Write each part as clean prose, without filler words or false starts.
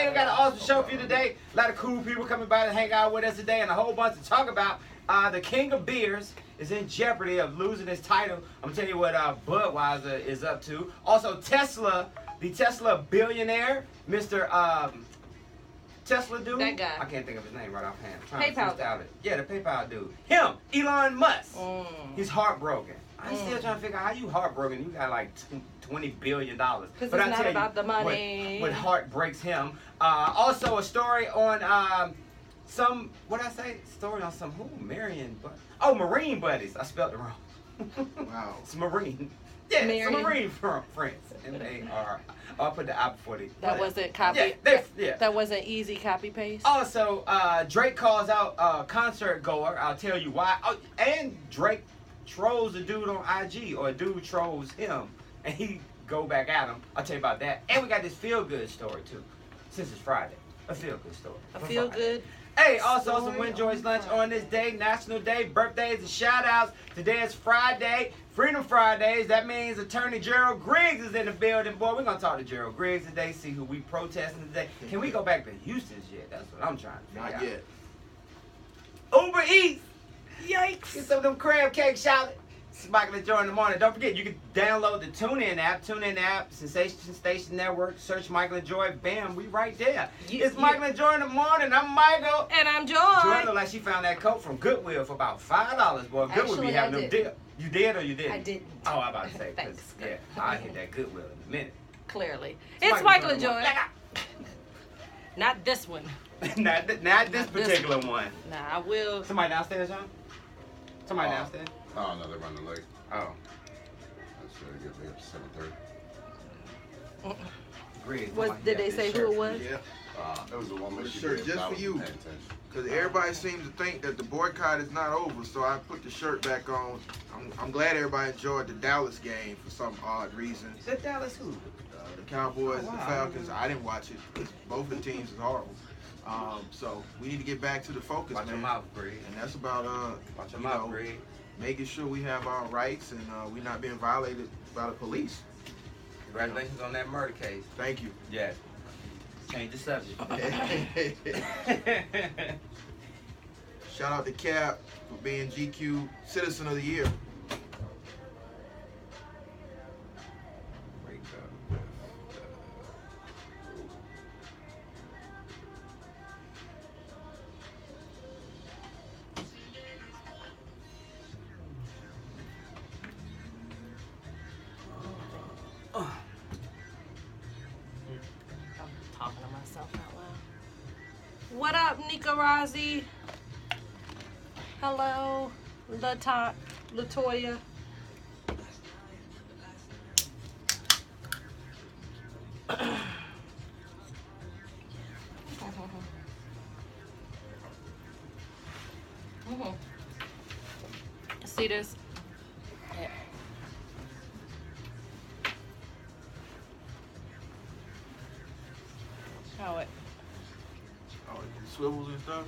Hey, we got an awesome show for you today. A lot of cool people coming by to hang out with us today, and a whole bunch to talk about. The King of Beers is in jeopardy of losing his title. I'm gonna tell you what Budweiser is up to. Also, Tesla, the Tesla billionaire, Mr. Tesla dude. That guy. I can't think of his name right offhand. PayPal. Yeah, the PayPal dude. Him, Elon Musk. He's heartbroken. I'm still trying to figure out how you heartbroken. You got like $20 billion. Because it's not about the money. What heart breaks him. Also, a story on some, what did I say? Story on some, who? Marine Buddies. I spelled it wrong. Wow. It's Marine. Yeah, it's a Marine friends. M-A-R. I'll put the I before the. That wasn't copy. Yeah. That wasn't easy copy paste. Also, Drake calls out concert goer. I'll tell you why. Oh, and Drake trolls a dude on IG, or a dude trolls him, and he go back at him. I'll tell you about that. And we got this feel-good story, too, since it's Friday. A feel-good story. A feel-good. Hey, also some Win Joy's Lunch on this day, National Day, birthdays and shout-outs. Today is Friday, Freedom Fridays. That means Attorney Griggs is in the building. Boy, we're going to talk to Gerald Griggs today, see who we protesting today. Can we go back to Houston's yet? That's what I'm trying to figure out. Not yet. Uber Eats. Yikes. Get some of them crab cakes, shout it. It's Michael and Joy in the morning. Don't forget, you can download the TuneIn app, Sensation Station Network. Search Michael and Joy. Bam, we right there. It's Michael and Joy in the morning. I'm Michael. And I'm Joy. Joy look like she found that coat from Goodwill for about $5, boy. Goodwill be having them deals. You did or you didn't? I didn't. Oh, I'm about to say. Thanks. Yeah, I'll hit that Goodwill in a minute. Clearly. It's Michael and Joy. Not this one. not this particular one. Nah, I will. Somebody downstairs, John? Somebody downstairs? Oh, no, they're running late. Oh. That's going to get me up to 7:30. Griggs, Did they say who it was? Yeah. It was a woman. She Shirt did, just but I for wasn't you. paying attention. Because everybody seems to think that the boycott is not over, so I put the shirt back on. I'm glad everybody enjoyed the Dallas game for some odd reason. The Dallas who? The Cowboys, the Falcons. I didn't watch it because both the teams is horrible. So we need to get back to the focus, Watch man. your mouth, Griggs. And that's about Watch your mouth, Griggs. making sure we have our rights and we're not being violated by the police. Congratulations on that murder case. Thank you. Yes. Change the subject. Shout out to Cap for being GQ Citizen of the Year. Break up with, I'm talking to myself out loud. What up, Nikarazi? Hello, Latoya. See this? Yeah. How it? Oh, it swivels and stuff?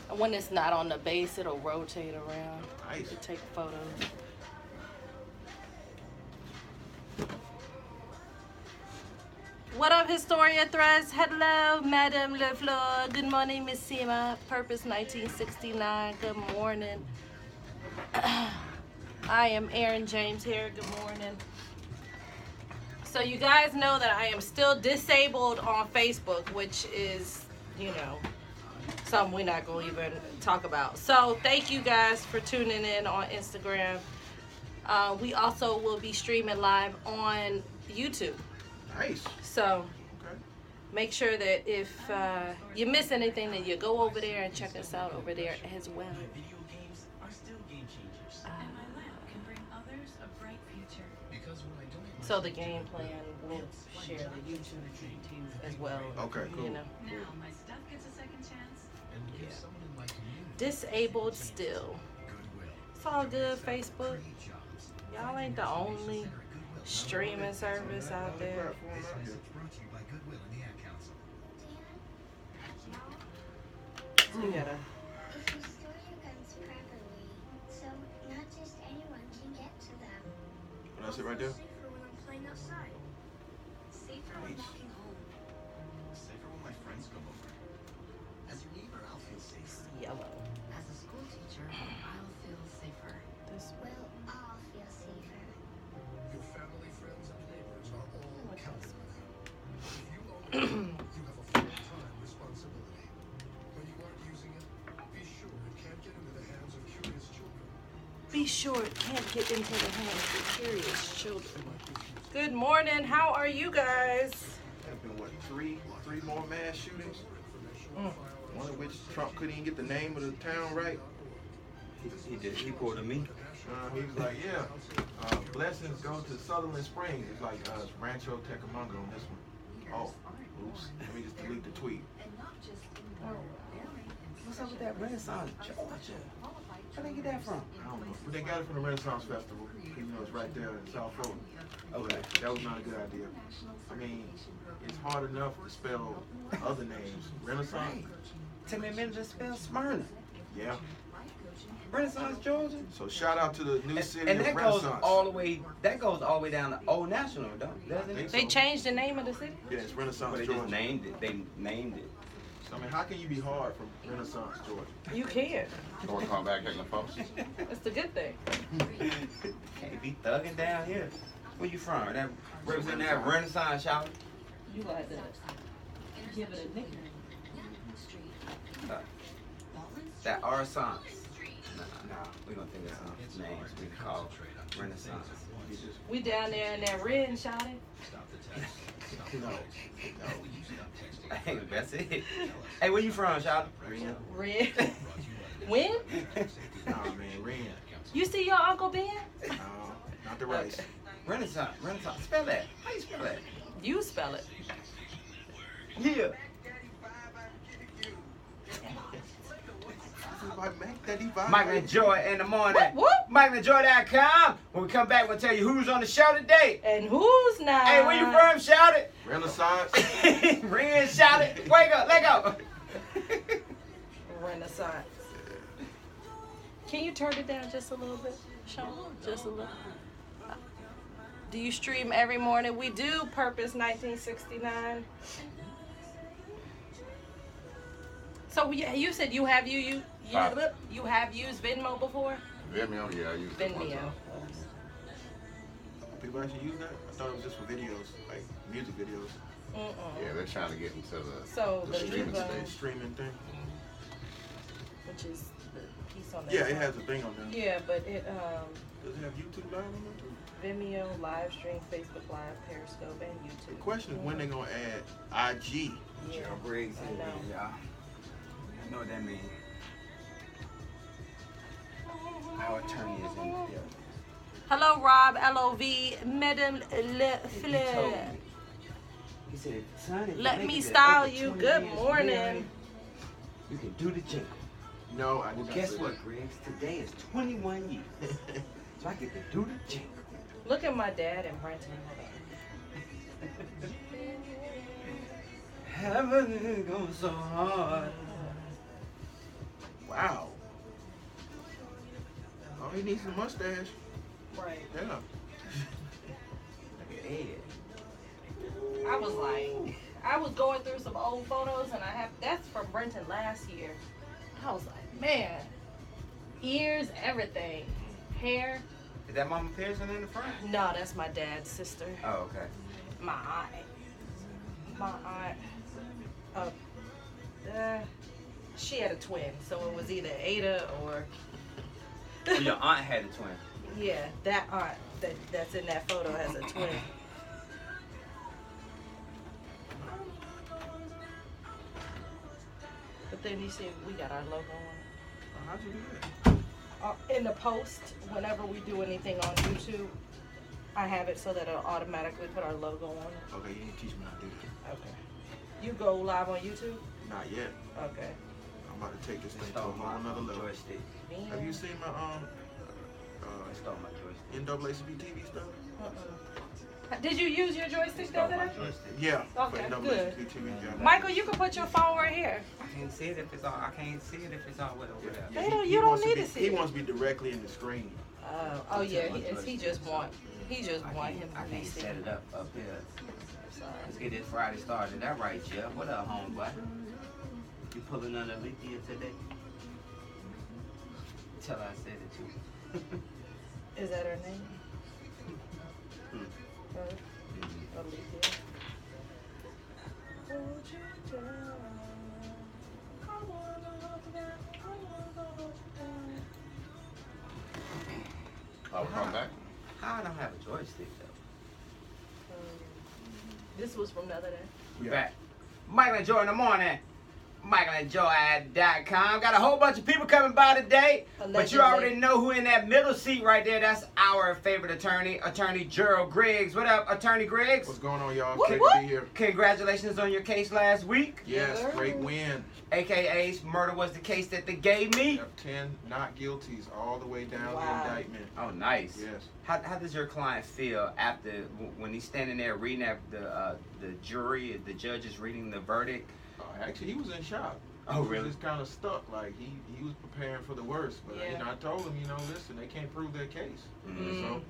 Oh, When it's not on the base, it'll rotate around nice. to take photos. What up, Historia Threads? Hello, Madame LeFleur. Good morning, Miss Sima. Purpose 1969. Good morning. I am Aaron James here. Good morning. So you guys know that I am still disabled on Facebook, which is, you know, something we're not going to even talk about. So thank you guys for tuning in on Instagram. We also will be streaming live on YouTube. Nice. So Okay. make sure that if you miss anything, that you go over there and check us out over there as well. So the game plan will share the YouTube as well. Okay, cool. You know. Now my stuff gets a second chance. Yeah. Disabled still. It's all good, Facebook. Y'all ain't the only streaming service out there. So you gotta. If you store your guns properly, so not just anyone can get to them. That's it right there? Safer when I'm playing outside. Safer when walking home. You have a full-time responsibility. When you aren't using it, be sure it can't get into the hands of curious children. Be sure it can't get into the hands of curious children. Good morning. How are you guys? There's been what, three more mass shootings? Mm. One of which Trump couldn't even get the name of the town right. He did. He pulled a me. He was like, yeah, blessings go to Sutherland Springs. It's like it's Rancho Cucamonga on this one. Oh, oops. Let me just delete the tweet. What's up with that Renaissance Georgia? Where they get that from? I don't know. But they got it from the Renaissance Festival. You know, it's right there in South Florida. Okay. That was not a good idea. I mean, it's hard enough to spell other names. Renaissance? Take me a minute to spell Smyrna. Yeah. Renaissance, Georgia. So shout out to the new city And of that Renaissance. goes all the way. That goes all the way down to Old National, doesn't it? They changed the name of the city? Yeah, it's Renaissance, But they Georgia. just named it. They named it. So, I mean, how can you be hard from Renaissance, Georgia? You can. So we'll come back in the post. It's the good thing. Can't be thugging down here. Where you from? That represent that Renaissance shop? You like to give it a nickname. That Renaissance. No, we gonna think of some names we can call Renaissance. We down there in that red shouting. No. Hey, that's it. Hey, where you from, Shawty? Red. When? Nah, man, Ren. You see your Uncle Ben? No, not the rice. Renaissance. Renaissance. Spell that. How you spell that? You spell it. Yeah. Mike and Joy in the morning. Whoop, whoop. MikeandJoy.com. When we come back, we'll tell you who's on the show today. And who's not? Hey, where you from? Shout it. Renaissance. Ren, shout it. Wake up. Let go. Renaissance. Can you turn it down just a little bit, Sean? Just a little. Do you stream every morning? We do. Purpose 1969. So you said you have you have used Venmo before? Vimeo, yeah, I used it one Venmo. time. People actually use that? I thought it was just for videos, like music videos. Yeah, they're trying to get into So the the streaming Venmo, stage. Streaming thing. which is the piece on the Yeah, it has a thing on there. Yeah, but it Does it have YouTube Live on there too? Vimeo, live stream, Facebook Live, Periscope, and YouTube. The question is when they're going to add IG. Yeah. Joe Briggs. I know. Y'all. I know what that means. Our attorney is in the building. Hello, Rob. L-O-V. Madame Le He told Fleur. me. He said, son, if Let you me make it style over you. 20 Good years morning. married, you can do the jingle. No, I did Well, not guess say what, Griggs? Today is 21 years. So I get to do the jingle. Look at my dad and Brenton. Heaven goes so hard. Wow. Oh, he needs a mustache. Right. Yeah. Look at Ed. I was going through some old photos, and that's from Brenton last year. I was like, man, ears, everything, hair. Is that Mama Pearson in the front? No, that's my dad's sister. Oh, okay. My aunt. She had a twin, so it was either Ada or. So your aunt had a twin. Yeah, that aunt that's in that photo has a twin. But then you see we got our logo on. How'd you do that? In the post, whenever we do anything on YouTube, I have it so that it'll automatically put our logo on it. Okay, you need to teach me how to do that. Okay. You go live on YouTube? Not yet. Okay. I'm about to take this thing to a Stole whole my nother level. joystick. Have you seen my I stole my joystick. NAACP TV stuff? Did you use your joystick the Stole other my day? joystick. Yeah. Okay, for good. NAACP TV. Yeah. Michael, you can put your phone right here. I can't see it if it's all. I can't see it if it's all way over there. They don't- you don't wants need be, to see He it. wants to be directly in the screen. Oh yeah, he just want I him can't to be set it up here. Let's get this Friday started. That right, Jeff? What up, homeboy? You pulling on Alethea today? Tell her I said it too. Is that her name? Hmm. Her? Alethea. you down. I wanna hold you down. I wanna hold you down. Oh, come back. I don't have a joystick though. This was from the other day. We back. Michael and Joy in the morning. MichaelandJoy.com. Got a whole bunch of people coming by today. Allegedly. But you already know who in that middle seat right there. That's our favorite attorney, Attorney Gerald Griggs. What up, Attorney Griggs? What's going on, y'all? What, Great what? to be here. Congratulations on your case last week. Yes, Yeah. great win. AKA murder was the case that they gave me. Have 10 not guilties all the way down Wow. the indictment. Oh, nice. Yes. How does your client feel after when he's standing there reading at the jury, the judge is reading the verdict? Actually, he was in shock. Oh, He really? was just kind of stuck. Like, he was preparing for the worst. But, Yeah. I told him, listen, they can't prove their case. Mhm. So,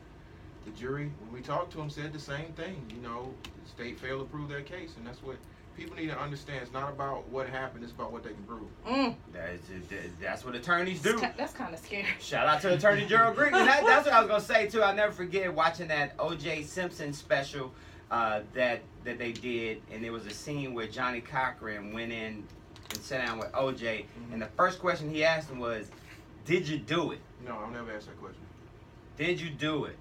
the jury, when we talked to him, said the same thing. The state failed to prove their case. And that's what people need to understand. It's not about what happened. It's about what they can prove. That's what attorneys do. That's kind of scary. Shout out to Attorney Gerald Griggs. And that's what I was going to say, too. I'll never forget watching that O.J. Simpson special that they did. And there was a scene where Johnny Cochran went in and sat down with O.J. And the first question he asked him was, did you do it? No, I'll never ask that question. Did you do it?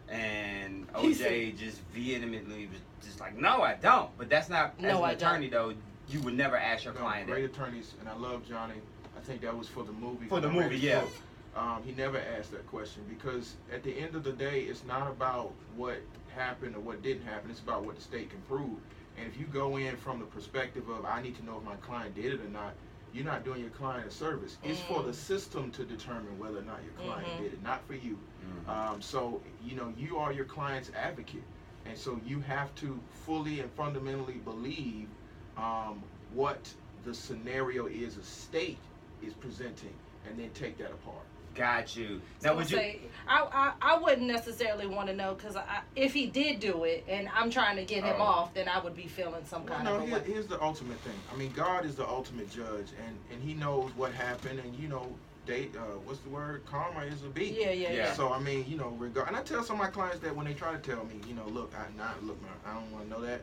And He O.J. just vehemently was just like, no, I don't. But that's not, as No, an I attorney, though, you would never ask your No, client great that. attorneys, and I love Johnny. I think that was for the movie. For the I read movie, his yeah. book. He never asked that question because at the end of the day, it's not about what happened or what didn't happen. It's about what the state can prove. And if you go in from the perspective of I need to know if my client did it or not, you're not doing your client a service. It's for the system to determine whether or not your client did it, not for you. So, you are your client's advocate. And so you have to fully and fundamentally believe what the scenario is a state is presenting and then take that apart. Got you. Now, Now, would you... I wouldn't necessarily want to know because if he did do it and I'm trying to get him off, then I would be feeling some kind of a way. Here's the ultimate thing. I mean, God is the ultimate judge, and He knows what happened, and what's the word? Karma is a beat. Yeah. So I mean, and I tell some of my clients that when they try to tell me, look, man, I don't want to know that.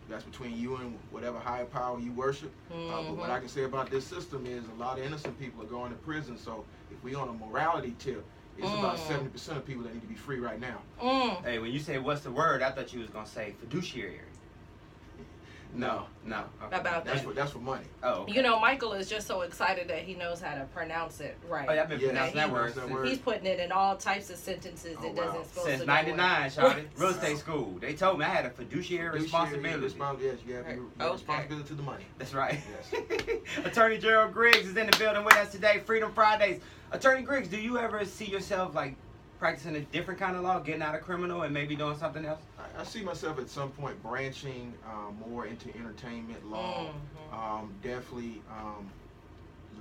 That's between you and whatever higher power you worship. But what I can say about this system is a lot of innocent people are going to prison. So if we on a morality tip, it's about 70% of people that need to be free right now. Hey, when you say what's the word, I thought you was going to say fiduciary. No. Okay. About that. That's for money. Oh. Michael is just so excited that he knows how to pronounce it right. Oh, yeah, I've been pronouncing that he- word that word. He's putting it in all types of sentences Oh, it wow. doesn't supposed Since to. 99, Shawty. Real estate school. They told me I had a fiduciary responsibility. Yes, you have your responsibility to the money. That's right. Yes. Attorney Gerald Griggs is in the building with us today. Freedom Fridays. Attorney Griggs, do you ever see yourself like practicing a different kind of law, getting out of criminal and maybe doing something else? I see myself at some point branching more into entertainment law. Definitely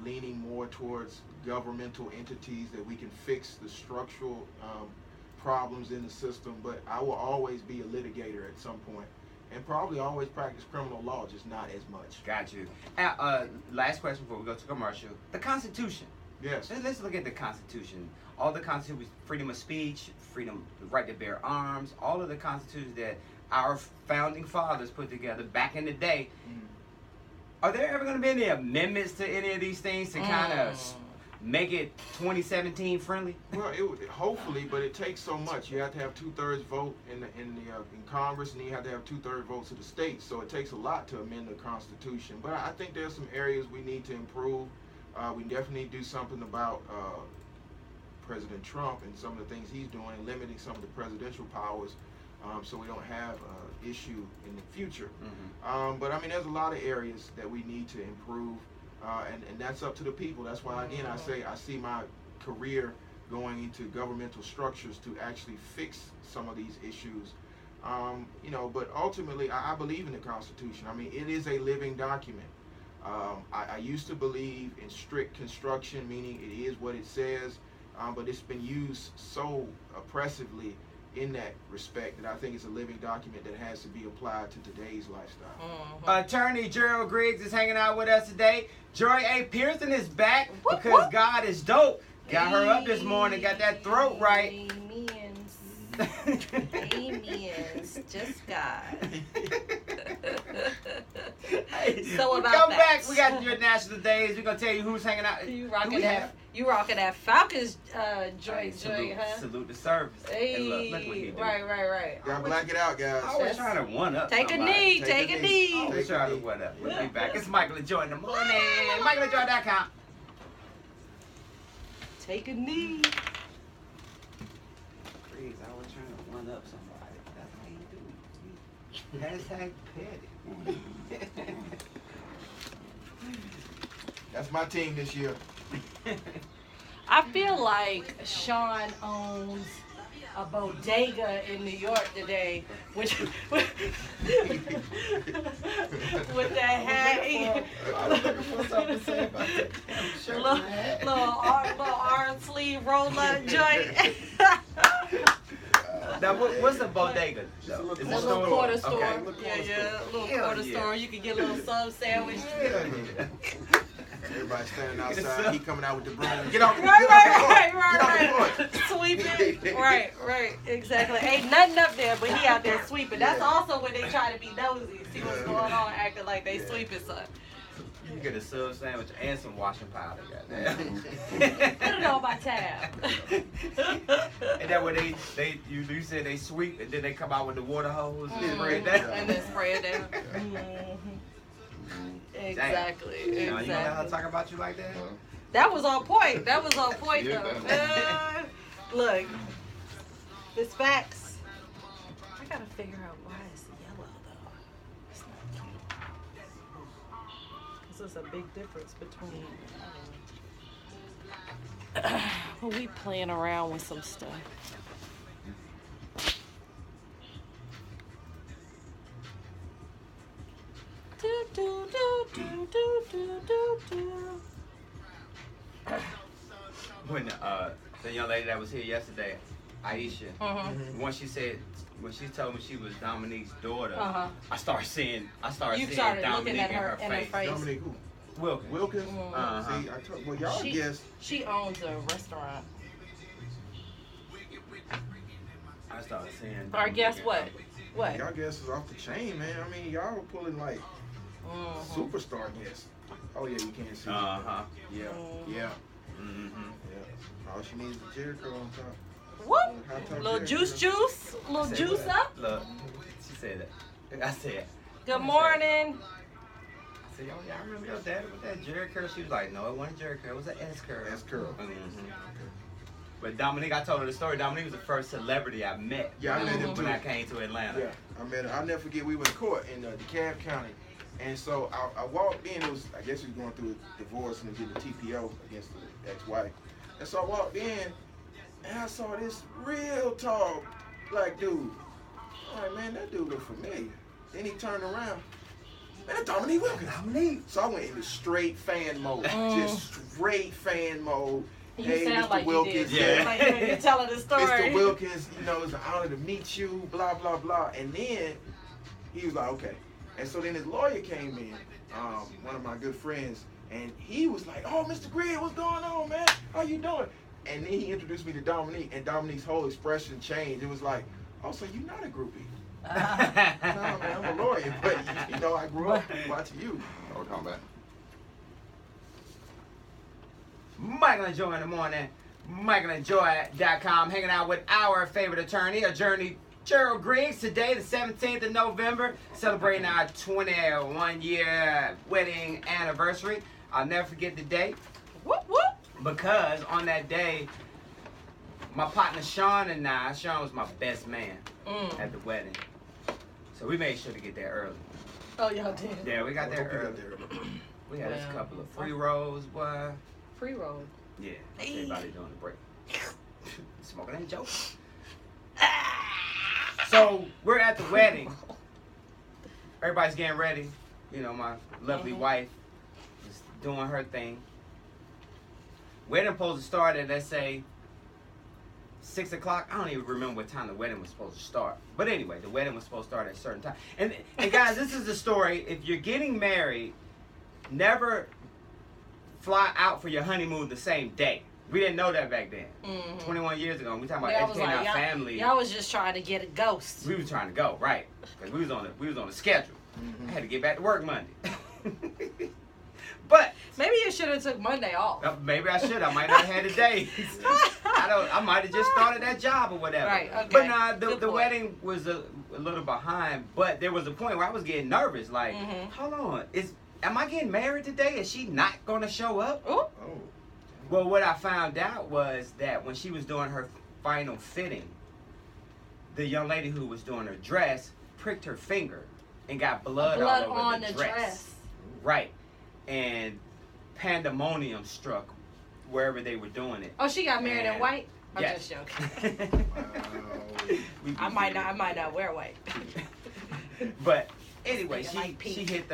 leaning more towards governmental entities that we can fix the structural problems in the system. But I will always be a litigator at some point, and probably always practice criminal law, just not as much. Got you. Last question before we go to commercial. The Constitution. Yes. Let's look at the Constitution. All the Constitution, freedom of speech, freedom, the right to bear arms, all of the Constitutions that our founding fathers put together back in the day. Are there ever going to be any amendments to any of these things to kind of make it 2017 friendly? Well, hopefully, but it takes so much. You have to have 2/3 vote in Congress, and you have to have 2/3 votes of the states. So it takes a lot to amend the Constitution. But I think there's some areas we need to improve. We definitely need to do something about President Trump and some of the things he's doing, and limiting some of the presidential powers, so we don't have an issue in the future. But I mean, there's a lot of areas that we need to improve, and that's up to the people. That's why, again, I say I see my career going into governmental structures to actually fix some of these issues. But ultimately, I believe in the Constitution. I mean, it is a living document. I used to believe in strict construction, meaning it is what it says, but it's been used so oppressively in that respect that I think it's a living document that has to be applied to today's lifestyle. Attorney Gerald Griggs is hanging out with us today. Joy A. Pearson is back because God is dope. Got her up this morning, got that throat right. Amens. Just God. So we about come that. back. We got your national days. We're gonna tell you who's hanging out. You Who rocking we that? have? You rocking that Falcons Hey, joint, huh? salute the service. Hey, And look what he do. right. Gotta black it out, guys. Always trying to one up. Take a somebody. knee, take a knee. Always trying to one up. We'll be back. It's Michael and Joy in the morning. MichaelandJoy.com. Take a knee. Griggs, I was trying to one up somebody. That's how you do. Hashtag petty. That's my team this year. I feel like Sean owns a bodega in New York today, which with that hat. I was looking for something to say about that shirt and hat. little arm sleeve roll up joint. Now, what's a bodega? though? Is it A little quarter store. Okay. Yeah, a little Hell quarter yeah. store. You can get a little sub sandwich. Hell yeah. Everybody standing Get a outside. sub. He coming out with the broom. Get off. Right. Sweeping. Right. Exactly. Ain't nothing up there, but he out there sweeping. That's also when they try to be nosy, see what's going on, acting like they sweeping something. You can get a sub sandwich and some washing powder, goddamn. Put it on my tab. And that way you said they sweep and then they come out with the water hose and spray it down. And then spray it down. Exactly. You know how to talk about you like that? That was on point. That was on point, Yeah. though. Look, it's facts. I gotta figure out why it's yellow, though. It's not cute. This is a big difference between. Well, we playing around with some stuff. Do, do, do, do, do, do, do, do. When the young lady that was here yesterday, Aisha, when she told me she was Dominique's daughter, I started seeing You started Dominique looking at her in her face. face. Dominique who? Wilkins. Wilkins? Uh-huh. See, I told, well, y'all She- guess. She owns a restaurant. I started seeing. Or Dominique guess and what? her. What? Y'all guess is off the chain, man. I mean, y'all were pulling like superstar guess. Oh yeah, you can't see. Uh-huh. Yeah. Yeah. Mm-hmm. Yeah. All she needs is a Jericho on top. What? Hot top Little Jericho. juice? Little Say juice what? up? Look, she said that. I said. Good morning. I said, yo, y'all remember your daddy with that Jerry curl? She was like, no, it wasn't Jerry curl. It was an S curl. S curl. But Dominique, I told her the story. Dominique was the first celebrity I met. Yeah, I met him when too. I came to Atlanta. Yeah, I met her. I'll never forget, we were in court in DeKalb County. And so I walked in, it was, I guess he was going through a divorce and getting a TPO against the ex-wife. And so I walked in, and I saw this real tall black dude. I'm like, man, that dude look familiar. Then he turned around. Man, that's Dominique Wilkins. Dominique. So I went into straight fan mode, just straight fan mode. You Hey, sound Mr. like Wilkins. you did. Yeah. Like you're telling the story. Mr. Wilkins, you know, it's an honor to meet you, blah, blah, blah. And then he was like, okay. And so then his lawyer came in, one of my good friends, and he was like, oh, Mr. Griggs, what's going on, man? How you doing? And then he introduced me to Dominique, and Dominique's whole expression changed. It was like, oh, so you're not a groupie. No, man, I'm a lawyer, but, you know, I grew up watching you. I'll come back. Michael and Joy in the morning. MichaelandJoy.com. Hanging out with our favorite attorney, Attorney Griggs. Today, the 17th of November, celebrating our 21-year wedding anniversary. I'll never forget the date Whoop, whoop. because on that day, my partner Sean was my best man at the wedding. So we made sure to get there early. Oh, y'all did. Yeah, we got there early. We had us a couple of free rolls, boy. Pre-roll. Yeah, everybody doing the break. Smoking ain't joke. So we're at the wedding. Everybody's getting ready. You know, my lovely wife is doing her thing. Wedding supposed to start at, let's say, 6 o'clock. I don't even remember what time the wedding was supposed to start. But anyway, the wedding was supposed to start at a certain time. And guys, this is the story. If you're getting married, never fly out for your honeymoon the same day. We didn't know that back then. 21 years ago. We talking about educating our family. Y'all was just trying to get a ghost. We was trying to go, right? Because we was on the schedule. I had to get back to work Monday. But Maybe you should have took Monday off. maybe I should. I might not have had a day. I might have just started that job or whatever. Right, okay. But nah, the Good point. wedding was a little behind. But there was a point where I was getting nervous. Like, Mhm. hold on, am I getting married today? Is she not gonna show up? Ooh. Oh. Well, what I found out was that when she was doing her final fitting, the young lady who was doing her dress pricked her finger and got blood all over on the the dress. dress. Right. And pandemonium struck wherever they were doing it. Oh, she got married in And- white? I'm Yes. just joking. We- I might not wear white. But anyway, This nigga like she pink. hit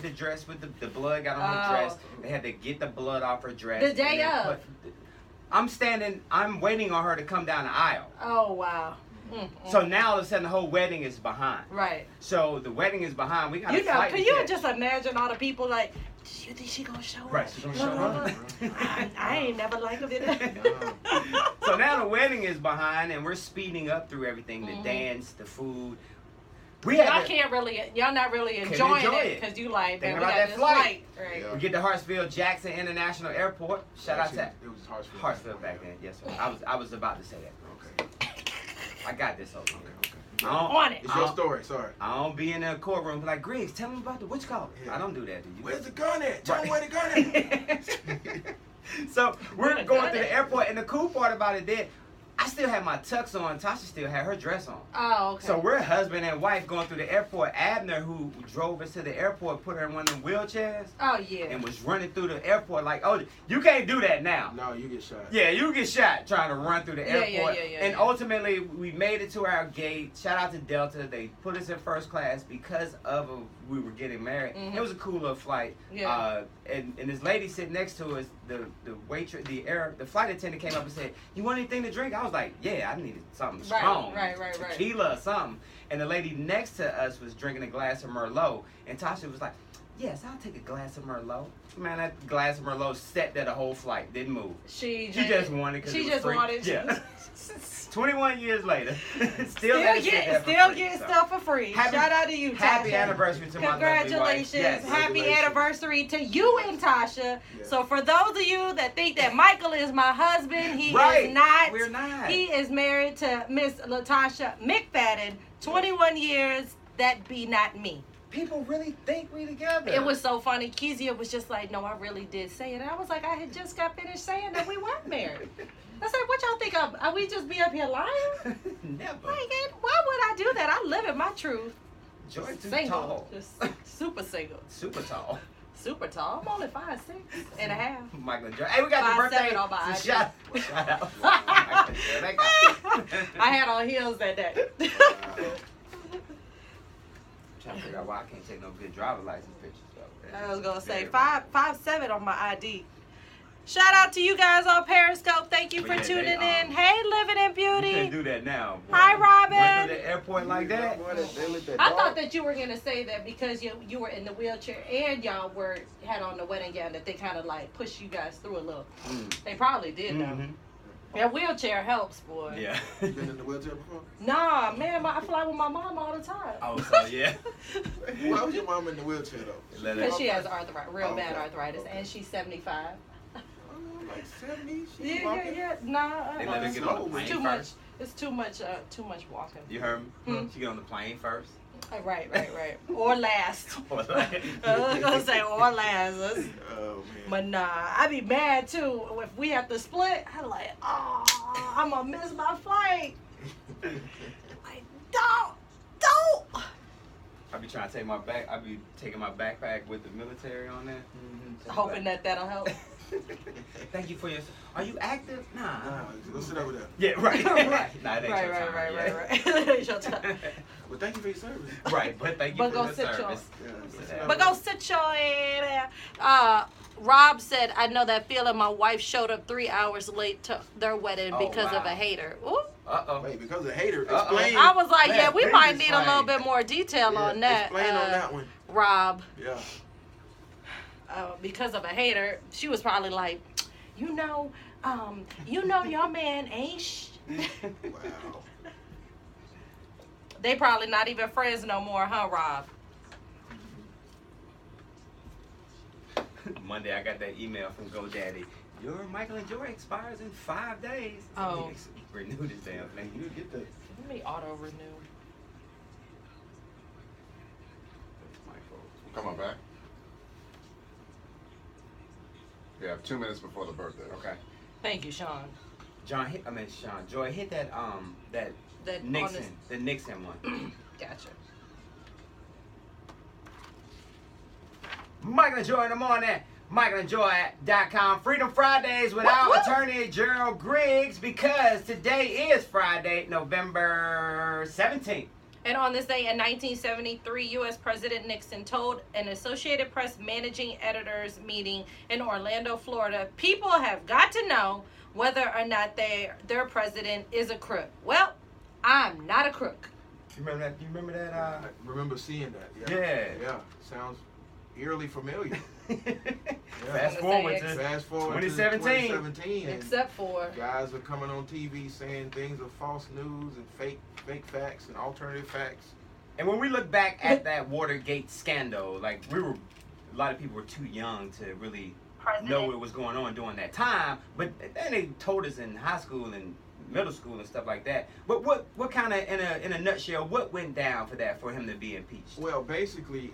the dress with the blood got on her Oh. dress. They had to get the blood off her dress. The day and then of. I'm waiting on her to come down the aisle. Oh wow. So now all of a sudden the whole wedding is behind. Right. So the wedding is behind. We got You a know, flight can to you catch. just imagine all the people like, do you think she gonna show up? Right, she gonna show up. I ain't never liked it. So now the wedding is behind, and we're speeding up through everything: the Mhm. dance, the food. We Y'all had to, can't really, y'all not really Can't enjoying enjoy it it. because you like, Thinking man, we about got that this flight. flight. Right. Yeah. we get to Hartsfield Jackson International Airport. Shout out to It was Hartsfield. Hartsfield back then. Yes, sir. I was about to say that. Okay. I got this over. Okay. I don't, On it. It's your story. Sorry. I don't be in the courtroom be like, Griggs, tell me about the witch call. Yeah. I don't do that. Do you? Where's the gun at? Tell me Right. where the gun at. So we're Where the going gun to the at? airport, and the cool part about it then, I still had my tux on. Tasha still had her dress on. Oh, okay. So we're husband and wife going through the airport. Abner, who drove us to the airport, put her in one of them wheelchairs Oh yeah. and was running through the airport like, oh, you can't do that now. No, you get shot. Yeah, you get shot trying to run through the Yeah, airport. yeah, And yeah. ultimately, we made it to our gate. Shout out to Delta. They put us in first class because of we were getting married. Mhm. It was a cool little flight. Yeah. And this lady sitting next to us, the waitress, the flight attendant came up and said, "You want anything to drink?" I was like, "Yeah, I needed something Right, strong, right. tequila or something." And the lady next to us was drinking a glass of Merlot, and Tasha was like, "Yes, I'll take a glass of Merlot." Man, that glass of Merlot set there the whole flight, didn't move. She just wanted because She just wanted. Yeah. 21 years later, still let it sit there for still free, getting so. stuff for free. Happy- Shout out to you, Happy Tasha. anniversary to my lovely wife. Congratulations. Yes. Happy Congratulations. anniversary to you and Tasha. Yeah. So for those of you that think that Michael is my husband, he Right. is not. We're not. He is married to Miss Latasha McFadden. 21 years, that be not me. People really think we together. It was so funny. Kezia was just like, no, I really did say it. And I was like, I had just got finished saying that we weren't married. I said, what y'all think of? Are we just be up here lying? Never. Like, why would I do that? I live in my truth. Joy too Single. tall. Just super single. Super tall. Super tall. I'm only 5'6" and a half. Michael Jordan. Hey, we got the 5'7" birthday. on my So IG. shout out. Michael Jordan. That guy. I had on heels that day. Trying to figure out why I can't take no good driver license pictures though. I was gonna say Very 5'7" on my ID. Shout out to you guys on Periscope. Thank you Well, for yeah, tuning they, in. Hey, Living in You can't Beauty. do that now. Boy. Hi, Robin. Went to the airport like that. I thought that you were gonna say that because you were in the wheelchair and y'all had on the wedding gown that they kind of like pushed you guys through a little. They probably did though. Mhm. That wheelchair helps, boy. Yeah. You been in the wheelchair before? Nah, man, I fly with my mom all the time. Oh, so yeah. Why was your mom in the wheelchair though? Let Because it. she has arthritis, real bad Okay. arthritis, and she's 75. Oh, like 70. She Yeah, walking. yeah. Nah, They let her it's get on the It's plane too much. first. It's too much walking. You heard me? Hmm. She get on the plane first. Right. Or last. Or like- I was gonna say or last. That's- Oh man. But nah, I be mad too if we have to split. I'm like, oh, I'm gonna miss my flight. Like, don't. I be trying to take my back. I be taking my backpack with the military on there. Hoping that'll help. Thank you for your. Are you active? Nah. Nah, go sit over there. Yeah, right. Right. Nah, it ain't your time yet. Right. It's your time. Well, thank you for your service. Right, but thank you But for go the sit your- service. Yeah, Sit sit down. But go sit your head there. Rob said, I know that feeling. My wife showed up 3 hours late to their wedding Oh, because of wow. a hater. Ooh. Uh-oh. Wait, because of hater. Uh-oh. Explain. I was like, Man, yeah, we please might need a little explain. bit more detail on that. Explain on that one. Rob, Yeah. because of a hater, she was probably like, you know your man ain't Wow. They probably not even friends no more, huh, Rob? Monday I got that email from GoDaddy. Your Michael and Joy expires in 5 days. Oh. Renew this damn thing. You get the. Let me auto renew. Come on back. You have 2 minutes before the birthday. Okay. Thank you, Sean. Sean, Joy, hit that That Nixon, the Nixon one. Gotcha. Michael and Joy in the morning. MichaelandJoy.com. Freedom Fridays without Attorney Griggs, because today is Friday, November 17th. And on this day in 1973, U.S. President Nixon told an Associated Press managing editors meeting in Orlando, Florida, people have got to know whether or not their president is a crook. Well, I'm not a crook. You remember that? You remember that? I remember seeing that. Yeah. Yeah. Sounds eerily familiar. Fast forward to Fast forward 2017. to 2017. and Except for guys are coming on TV saying things are false news and fake facts and alternative facts. And when we look back at that Watergate scandal, like a lot of people were too young to really know what was going on during that time. But then they told us in high school and middle school and stuff like that. But what kind of, in a nutshell, what went down for him to be impeached? Well, basically,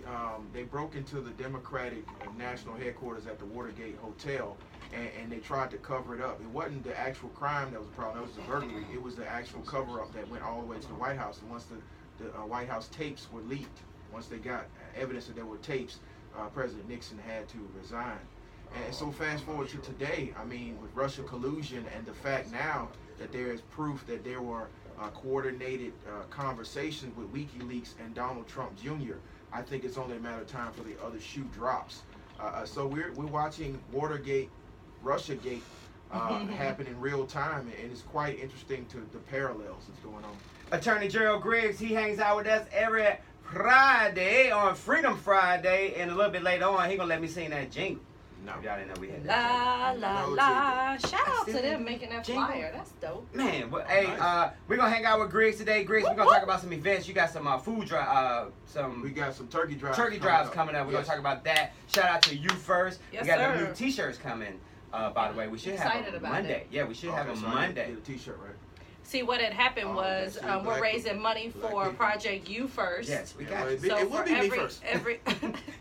they broke into the Democratic national headquarters at the Watergate Hotel, and they tried to cover it up. It wasn't the actual crime that was the problem. That was the burglary. It was the actual cover-up that went all the way to the White House. And once the White House tapes were leaked, once they got evidence that there were tapes, President Nixon had to resign. And so fast forward to today, I mean, with Russia collusion and the fact now that there is proof that there were coordinated conversations with WikiLeaks and Donald Trump Jr., I think it's only a matter of time for the other shoe drops. So we're watching Watergate, Russiagate happen in real time, and it's quite interesting to the parallels that's going on. Attorney Gerald Griggs, he hangs out with us every Friday on Freedom Friday, and a little bit later on, he gonna let me sing that jingle. No. Y'all didn't know we had la that. la No la. Shout out to still them making that jingle. flyer. That's dope. Man, well, hey, we're gonna hang out with Griggs today. Griggs, we're gonna talk about some events. You got some food drive, We got some turkey drives. coming up. We're gonna talk about that. Shout out to you first. Yes, we got sir. the new T-shirts coming. By the way, we should have Excited them about Monday. it. Yeah, we should have them so I Monday. Get a T-shirt, right? See, what had happened was that's it. we're Black raising people. money Black for people. Project You First. Yes, we Yeah, got well, it. it So would for be me first. every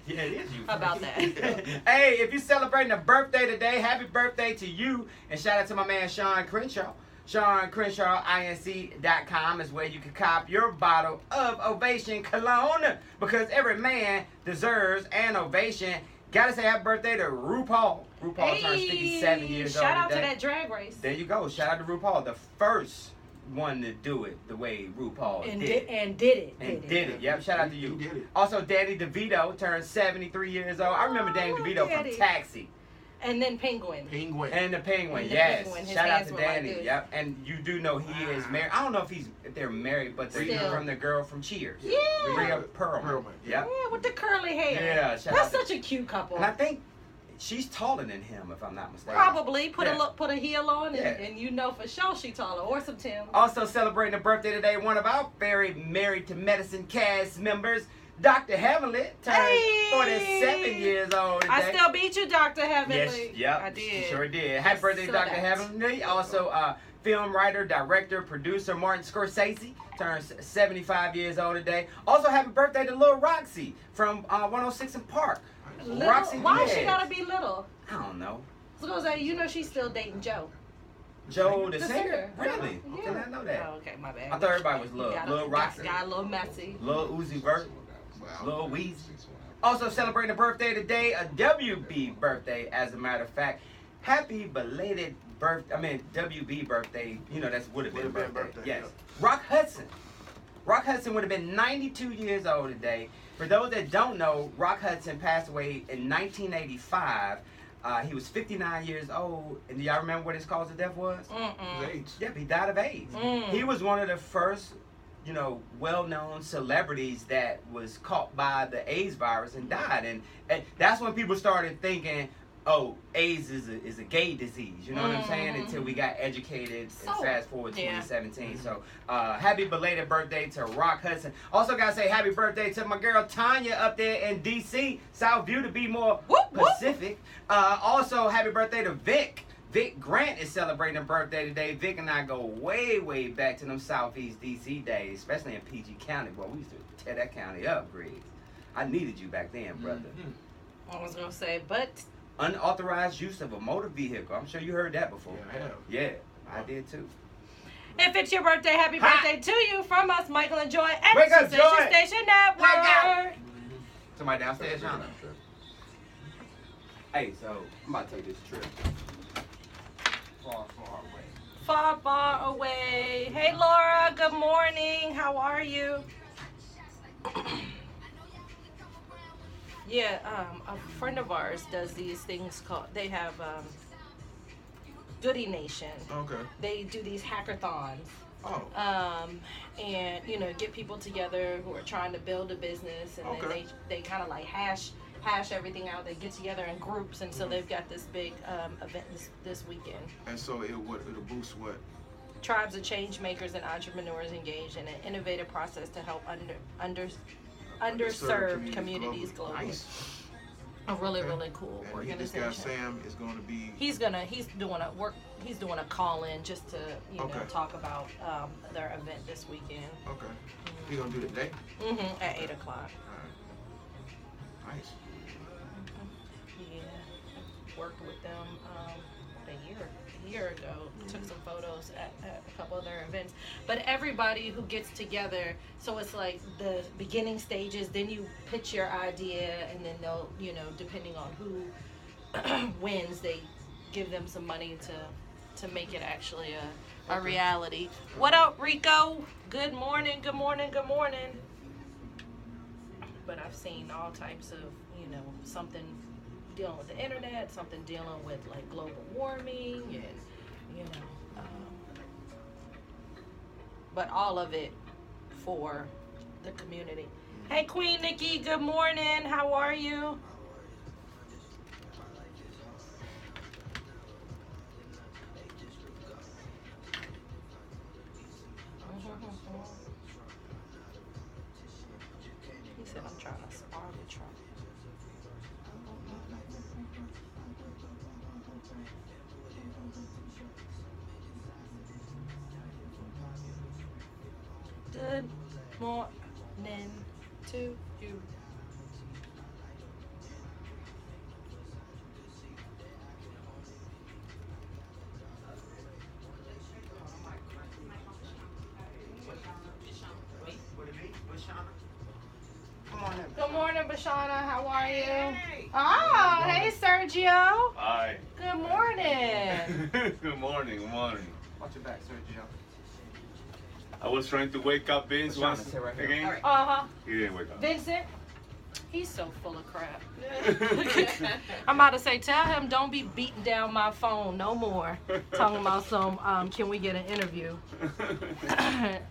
Yeah, it is you. How about that? Hey, if you're celebrating a birthday today, happy birthday to you. And shout out to my man Sean Crenshaw. Sean Crenshaw, INC.com is where you can cop your bottle of Ovation Cologne, because every man deserves an ovation. Gotta say happy birthday to RuPaul. RuPaul turns 57 years old Shout out to today. that drag race. There you go. Shout out to RuPaul, the first one to do it the way RuPaul And did. did it. Yep, shout out to you. He did it. Also, Danny DeVito turned 73 years old. I remember Danny Oh, DeVito Daddy. from Taxi And then Penguin. Penguin. and the Penguin. And the Yes, Penguin. His shout out hands to were like Danny. this. Yep, and you do know he is married. I don't know if they're married, but they're Still. from the girl from Cheers. Yeah. Rhea Perlman. Perlman, Yep. Yeah, with the curly hair. Yeah, shout That's out to- such a cute couple. And I think she's taller than him, if I'm not mistaken. Probably put Yeah. put a heel on, and, Yeah. and you know for sure she taller, or some Tim. Also celebrating a birthday today, one of our very Married to Medicine cast members, Dr. Heavenly, turned Hey! 47 years old today. I still beat you, Dr. Yes, Heavenly. yep, I did. Sure did. Happy birthday, So Dr. that. Heavenly. Also, film writer, director, producer Martin Scorsese turns 75 years old today. Also, happy birthday to Lil Roxy from 106 in Park. Little, Roxy why Diaz. she gotta be little? I don't know. I was gonna say, you know she's still dating Joe. Joe the The singer? singer. Really? Yeah. Did not know that. Oh, okay, my bad. I thought everybody was Lil Roxy. Got a little messy. Lil Uzi Vert. Lil Weezy. Also celebrating a birthday today, a WB birthday, as a matter of fact. Happy belated WB birthday. You know, would have been a birthday. Yes. Yep. Rock Hudson. Rock Hudson would have been 92 years old today. For those that don't know, Rock Hudson passed away in 1985. He was 59 years old. And do y'all remember what his cause of death was? AIDS. Yep, he died of AIDS. He was one of the first, well-known celebrities that was caught by the AIDS virus and died. And that's when people started thinking, AIDS is a gay disease. You know what I'm saying? Until we got educated and fast forward 2017. So happy belated birthday to Rock Hudson. Also gotta say happy birthday to my girl Tanya up there in DC, Southview to be more Pacific. Also happy birthday to Vic. Vic Grant is celebrating a birthday today. Vic and I go way, way back to them Southeast DC days, especially in PG County. Boy, we used to tear that county up, Griggs. I needed you back then, brother. I was gonna say, but Unauthorized use of a motor vehicle. I'm sure you heard that before. Yeah, I have. Yeah, I did too. if it's your birthday, happy birthday to you from us, Michael and Joy at Wake up, Sensation Joy. Station Network. Somebody downstairs, Shauna. Hey, so I'm about to take this trip. Far, far away. Far, far away. Hey, Laura. Good morning. How are you? Yeah, a friend of ours does these things called. They have Goody Nation. Okay. They do these hackathons. Oh. And get people together who are trying to build a business, and then they kind of like hash everything out. They get together in groups, and so they've got this big event this weekend. And so it'll boost what? Tribes of change makers and entrepreneurs engaged in an innovative process to help underserved communities globally. Nice. A really cool And organization. this guy Sam is going to be. He's doing a call in just to talk about their event this weekend. Okay. He's going to do it today? At 8:00. All right. Nice. Yeah, worked with them a year ago. Took some photos at a couple other events. But everybody who gets together, so it's like the beginning stages. Then you pitch your idea, and then they'll, depending on who wins, they give them some money to make it actually a reality. What up, Rico? Good morning. Good morning. Good morning. But I've seen all types of, something dealing with the internet, something dealing with like global warming, and but all of it for the community. Hey, Queen Nikki, good morning. How are you? He said, I'm trying to spar with Trump. Good morning to you. Good morning, Bashana. How are you? Hey. Oh, hey, Sergio. Hi. Good morning. Good morning. Good morning. Watch your back, Sergio. I was trying to wake up Vince What's once Sean, sit right here. again. All right. Uh-huh. He didn't wake up. Vincent, he's so full of crap. I'm about to say, tell him don't be beating down my phone no more. Talking about some, can we get an interview?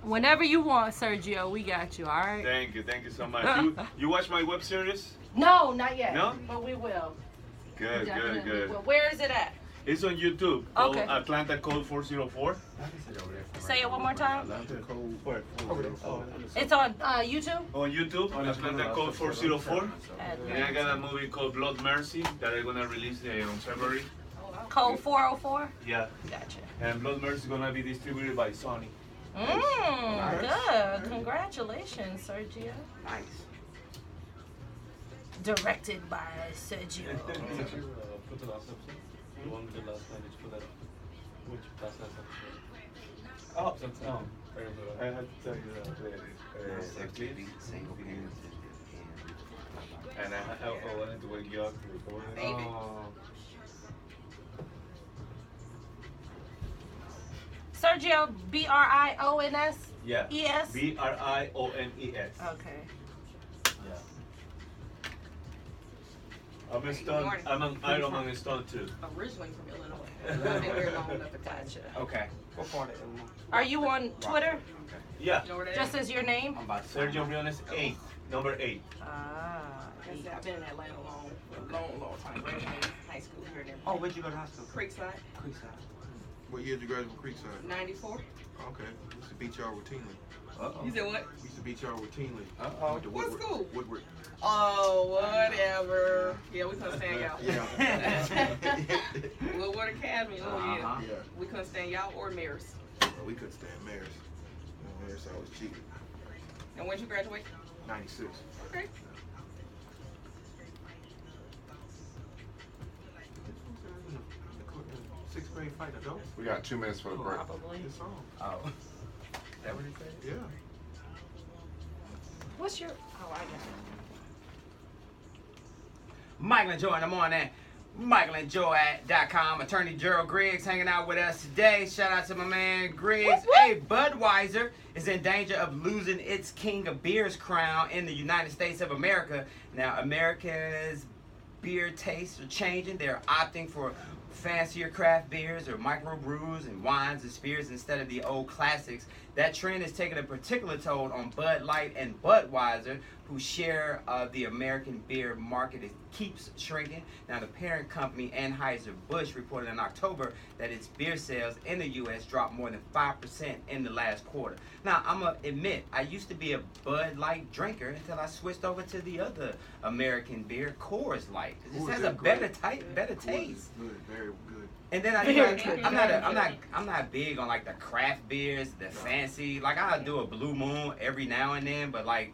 Whenever you want, Sergio, we got you, all right? Thank you so much. You watch my web series? No, not yet. No? But we will. Good. Definitely will. Where is it at? It's on YouTube. Called Okay. Atlanta Code 404. Say it one more time. Atlanta Code. Over there. Oh, It's on YouTube? On YouTube, Atlanta Code 404. And I got a movie called Blood Mercy that I'm gonna release on February. Code 404? Yeah. Gotcha. And Blood Mercy is gonna be distributed by Sony. Good. Congratulations, Sergio. Nice. Directed by Sergio. Put the last episode. The one with the last night. Did you put that up? Which last night's episode? Oh, I I had to tell you that. Sex, beat, single parents, And I wanted to wake you up to record it. Oh. Sergio, B-R-I-O-N-S? Yeah. E-S? BRIONES. Okay. I'm a stunt. I'm an Iron Man stunt too. Originally from Illinois. I've been here long enough to gotcha. Okay. What part of Illinois? Are you on Twitter? Yeah. Just as your name? I'm about to Sergio Briones 8, number 8. Ah, I guess said, I've been in Atlanta a long time. Graduated high school here and everything. Oh, where'd you go to high school? Creekside, Creekside. What year did you graduate from Creekside? 94. Okay. We used to beat y'all routinely. Uh-oh. You said what? We used to beat y'all routinely. Uh-oh. Went to What Woodward- school? Woodward. Oh, whatever. Yeah, we couldn't stand y'all. Yeah. Woodward Academy, oh yeah. Uh-huh. Yeah. We couldn't stand y'all or Maris. Well, we couldn't stand Maris. Maris always cheated. And when you graduate? 96. Okay. Sixth grade fighting adults. We got 2 minutes for the break. Probably. Good song. Oh. Is that what he said? Yeah. What's your? Oh, I got it. Michael and Joy in the morning. MichaelandJoy.com. Attorney Griggs hanging out with us today. Shout out to my man Griggs. Hey, Budweiser is in danger of losing its King of Beers crown in the United States of America. Now, America's beer tastes are changing. They're opting for fancier craft beers or microbrews and wines and spirits instead of the old classics. That trend is taking a particular toll on Bud Light and Budweiser, whose share of the American beer market keeps shrinking. Now, the parent company, Anheuser-Busch, reported in October that its beer sales in the U.S. dropped more than 5% in the last quarter. Now, I'm going to admit, I used to be a Bud Light drinker until I switched over to the other American beer, Coors Light. It just Coors has is a great. better Coors taste. is good, very good. And then I'm not big on like the craft beers, the fancy. Like I'll do a Blue Moon every now and then, but like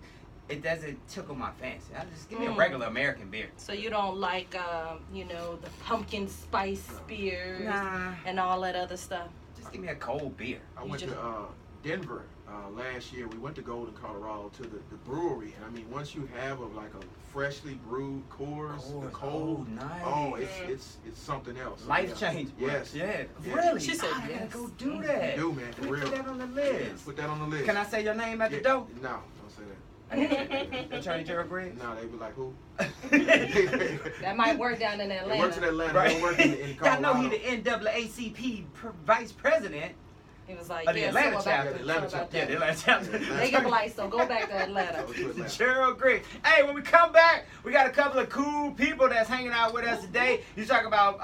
it doesn't tickle my fancy. I just give me a regular American beer. So you don't like, the pumpkin spice beers Nah, and all that other stuff? just give me a cold beer. I You went just- to Denver last year. We went to Golden, Colorado, to the brewery, and I mean, once you have a freshly brewed Coors, the cold, nice. it's something else. Life Yeah. change. Yes. Yeah. Yeah. Really? She said I yes. gotta go do that. Do man, for Let me real. put that on the Yeah, list. put that on the list. Can I say your name at the Yeah. door? No, don't say that. Attorney Griggs? No, they be like, who? That might work down in It works in Atlanta. Atlanta. Right. It don't work in Y'all know Colorado. he the NAACP vice president He was like, of the yeah, Atlanta so chapter. about, Atlanta so about Yeah, that. the Atlanta chapter. They gonna be like, so go back to Atlanta. Go to Atlanta. Gerald Griggs. Hey, when we come back, we got a couple of cool people that's hanging out with us today. You talk about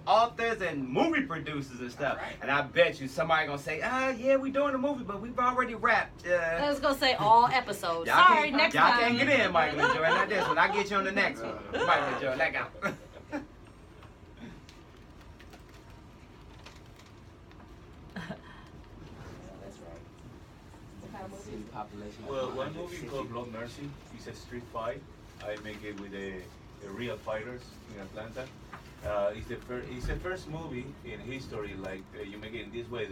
authors and movie producers and stuff. Right. And I bet you somebody gonna say, yeah, we doing a movie, but we've already wrapped. I was gonna say all episodes. Y'all Sorry, can't, next y'all time. can't get in, Michael and Joy. Not this one. I'll get you on the next one. Michael and Joy, let go. Well, one movie called Blood Mercy is a street fight. I make it with the real fighters in Atlanta. It's the first movie in history like you make it in this way.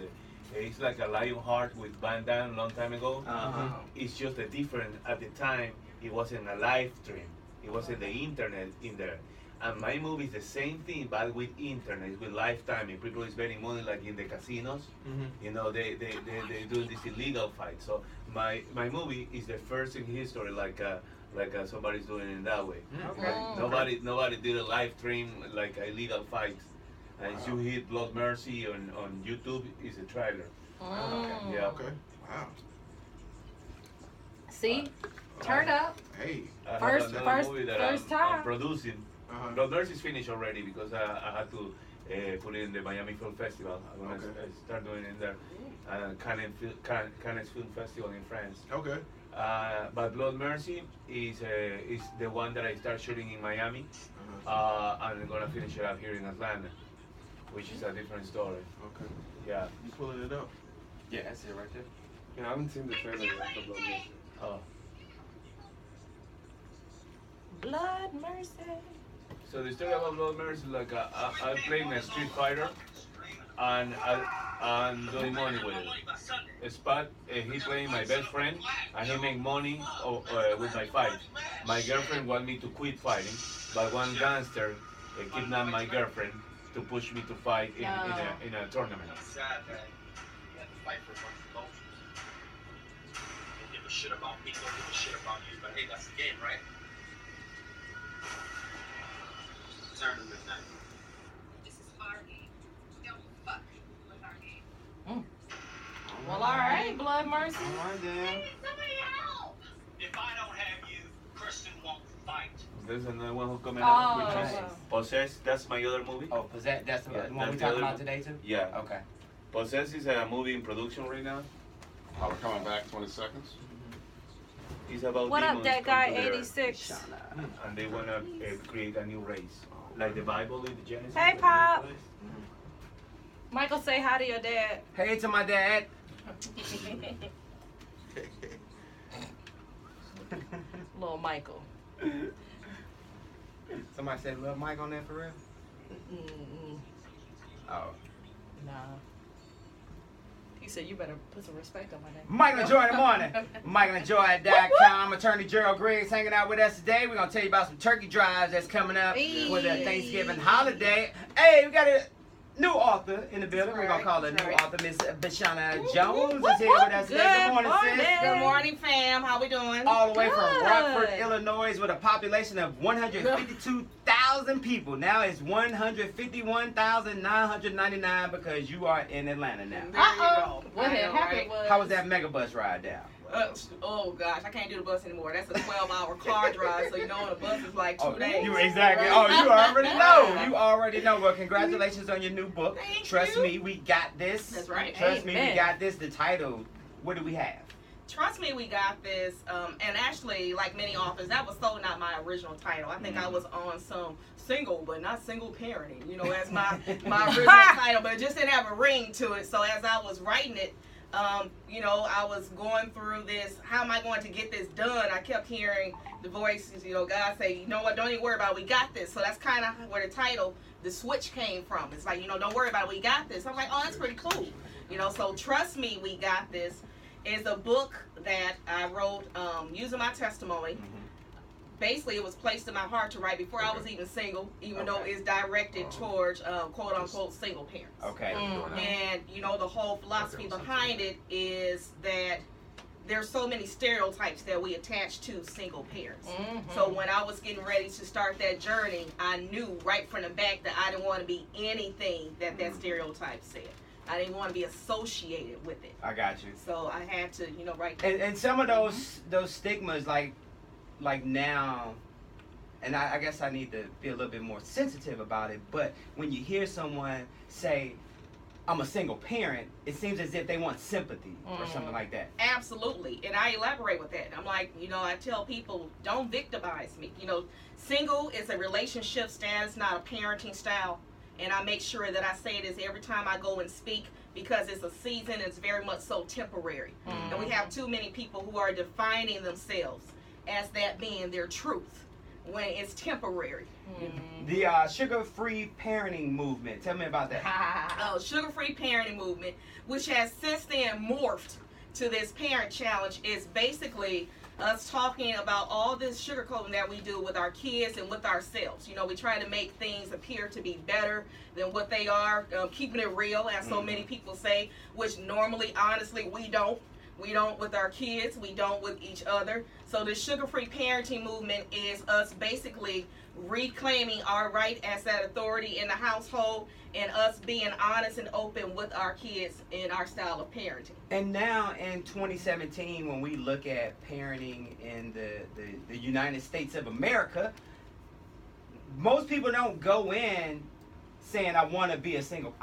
It's like a Lionheart with Van Damme long time ago. Uh-huh. It's just a different. At the time, it wasn't a live stream. It wasn't the internet in there. And my movie is the same thing, but with internet, with lifetime. If people is spending money like in the casinos, you know, they do this illegal fight. So my movie is the first in history like somebody's doing it in that way. Okay. Nobody did a live stream like illegal fights. And if you hit Blood Mercy on YouTube, it's a trailer. Mm. Yeah. Okay. Wow. See? Turn up. Hey. I have First- another first- movie that first I'm time. producing. Uh-huh. Blood Mercy is finished already because I had to put it in the Miami Film Festival. I'm gonna Okay. start doing it in there. Cannes Film Festival in France. Okay. But Blood Mercy is the one that I start shooting in Miami. Uh-huh. And I'm gonna finish it up here in Atlanta, which is a different story. Okay. Yeah. You pulling it up? Yeah, that's it right there. Yeah, I haven't seen the trailer yet for Blood Mercy. Oh. Blood mercy. So the story about Blood Mercy is like I'm playing a street fighter, and I'm doing money with it. Spot, he playing my best friend, and he make money with my fight. My girlfriend want me to quit fighting, but one gangster kidnapped my girlfriend to push me to fight in a tournament. Sad that you have to fight for a bunch of cultures. Don't give a shit about me, don't give a shit about you, but hey, that's the game, right? Turn to midnight. This is our game. Don't fuck with our game. Well, all right, Blood mercy. All right, then. If I don't have you, Kristen won't fight. There's another one who coming Oh, out, which is wow. Possessed. That's my other movie. Oh, Possess. That's the Yeah, one that's we the talking other about one. today too. Yeah. Okay. Possessed is a movie in production right now. Oh, we're coming back 20 seconds. It's about What up, demons that guy come to their- 86? and they wanna create a new race, like the Bible in the Genesis. Hey, the Pop. Next Michael, say hi to your dad. Hey to my dad. Little Michael. Somebody said love Mike on that for real? Mm-mm. Oh. Nah. He said you better put some respect on my name. Michael and Joy in the morning. MichaelandJoy.com. Attorney Griggs hanging out with us today. We're going to tell you about some turkey drives that's coming up for the Thanksgiving holiday. Hey, we got a new author in the building. We're going to call her new author, Miss Bashana Jones is here with us today. Good morning, sis. Good morning, fam. How we doing? All the way from Good. Rockford, Illinois, with a population of 152,000 people. Now it's 151,999 because you are in Atlanta now. There you go. What I had know, happened right? was... How was that megabus ride down? Oh gosh, I can't do the bus anymore. That's a 12-hour car drive, so you know the bus is like 2 days. You exactly. Oh, you already know. You already know. Well, congratulations on your new book. Thank Trust you. me, we got this. That's right. Trust me, we Amen. got this. The title. What do we have? Trust me, we got this. And actually, like many authors, that was so not my original title. I think I was on some single, but not single parenting, you know, as my original title. But it just didn't have a ring to it. So as I was writing it, you know, I was going through this. How am I going to get this done? I kept hearing the voices, you know, God say, you know what, don't even worry about it. We got this. So that's kind of where the title, the switch came from. It's like, you know, don't worry about it. We got this. I'm like, oh, that's pretty cool. You know, so Trust Me, We Got This is a book that I wrote using my testimony. Basically, it was placed in my heart to write before I was even single, even though it's directed towards quote unquote single parents. Okay. And you know, the whole philosophy behind it is that there's so many stereotypes that we attach to single parents. So when I was getting ready to start that journey, I knew right from the back that I didn't want to be anything that stereotype said. I didn't want to be associated with it. I got you. So I had to, you know, write. And some of those stigmas, like now, and I guess I need to be a little bit more sensitive about it. But when you hear someone say, "I'm a single parent," it seems as if they want sympathy or something like that. Absolutely. And I elaborate with that. I'm like, you know, I tell people, don't victimize me. You know, single is a relationship status, not a parenting style. And I make sure that I say this every time I go and speak because it's a season. It's very much so temporary. And we have too many people who are defining themselves as that being their truth when it's temporary. The sugar-free parenting movement. Tell me about that. Sugar-free parenting movement, which has since then morphed to this parent challenge, is basically us talking about all this sugarcoating that we do with our kids and with ourselves. You know, we try to make things appear to be better than what they are, keeping it real, as so many people say, which normally, honestly, we don't. We don't with our kids. We don't with each other. So the sugar-free parenting movement is us basically reclaiming our right as that authority in the household and us being honest and open with our kids in our style of parenting. And now in 2017, when we look at parenting in the United States of America, most people don't go in saying, I want to be a single.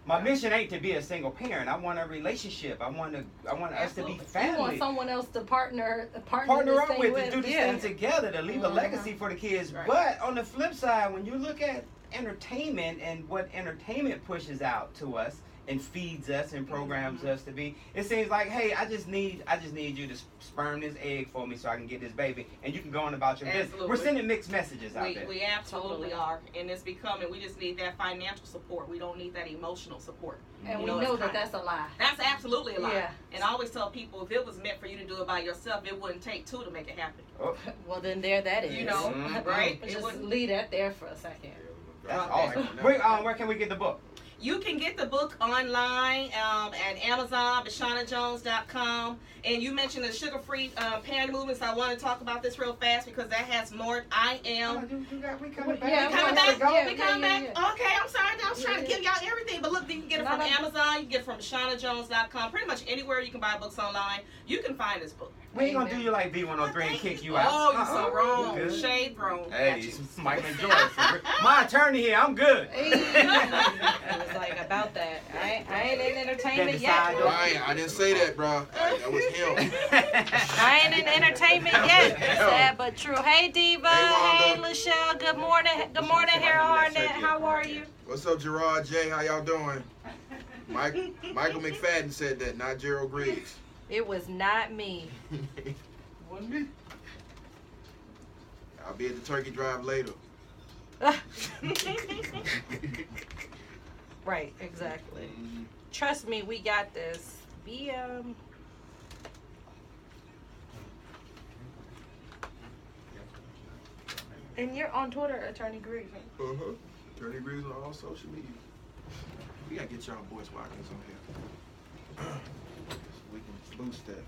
My mission ain't to be a single parent. I want a relationship. I want us to be family. You want someone else to partner up this with, thing to do this thing together, to leave a legacy for the kids. Right. But on the flip side, when you look at entertainment and what entertainment pushes out to us and feeds us and programs us to be, it seems like, hey, I just need you to sperm this egg for me so I can get this baby, and you can go on about your business. Absolutely. We're sending mixed messages out there. We absolutely are, and it's becoming. We just need that financial support. We don't need that emotional support. And You we know, know it's that kind- that's a lie. That's absolutely a lie. Yeah. And I always tell people, if it was meant for you to do it by yourself, it wouldn't take two to make it happen. Oh, Well, then there that is. You know, right? It Just wouldn't. leave that there for a second. that's awesome. Where can we get the book? You can get the book online at Amazon, BashanaJones.com. And you mentioned the sugar-free panty movements. I want to talk about this real fast because that has more. I am. We coming back. Yeah, We coming back? yeah, We coming yeah, back? yeah. Okay, I'm sorry. I was trying to give y'all everything. But look, you can get it from Amazon. You can get it from BashanaJones.com. Pretty much anywhere you can buy books online, you can find this book. We ain't gonna do you like B103 and kick you out. Oh, you're so wrong. Good. Shade thrown. Hey, this is Mike and Joy. My attorney here. I'm good. It was like about that. I ain't in entertainment yet. Ryan, I didn't say that, bro. That was him. I ain't in entertainment yet. Sad but true. Hey Diva. Hey Lachelle. Good morning. Good morning, Harold Harnett. How are you? What's up, Gerard J? How y'all doing? Michael McFadden said that, not Gerald Griggs. It was not me. I'll be at the turkey drive later. Right, exactly. Trust me, we got this. And you're on Twitter, Attorney Griggs. Attorney Griggs on all social media. We gotta get y'all boys Watkins on here. So we can boost that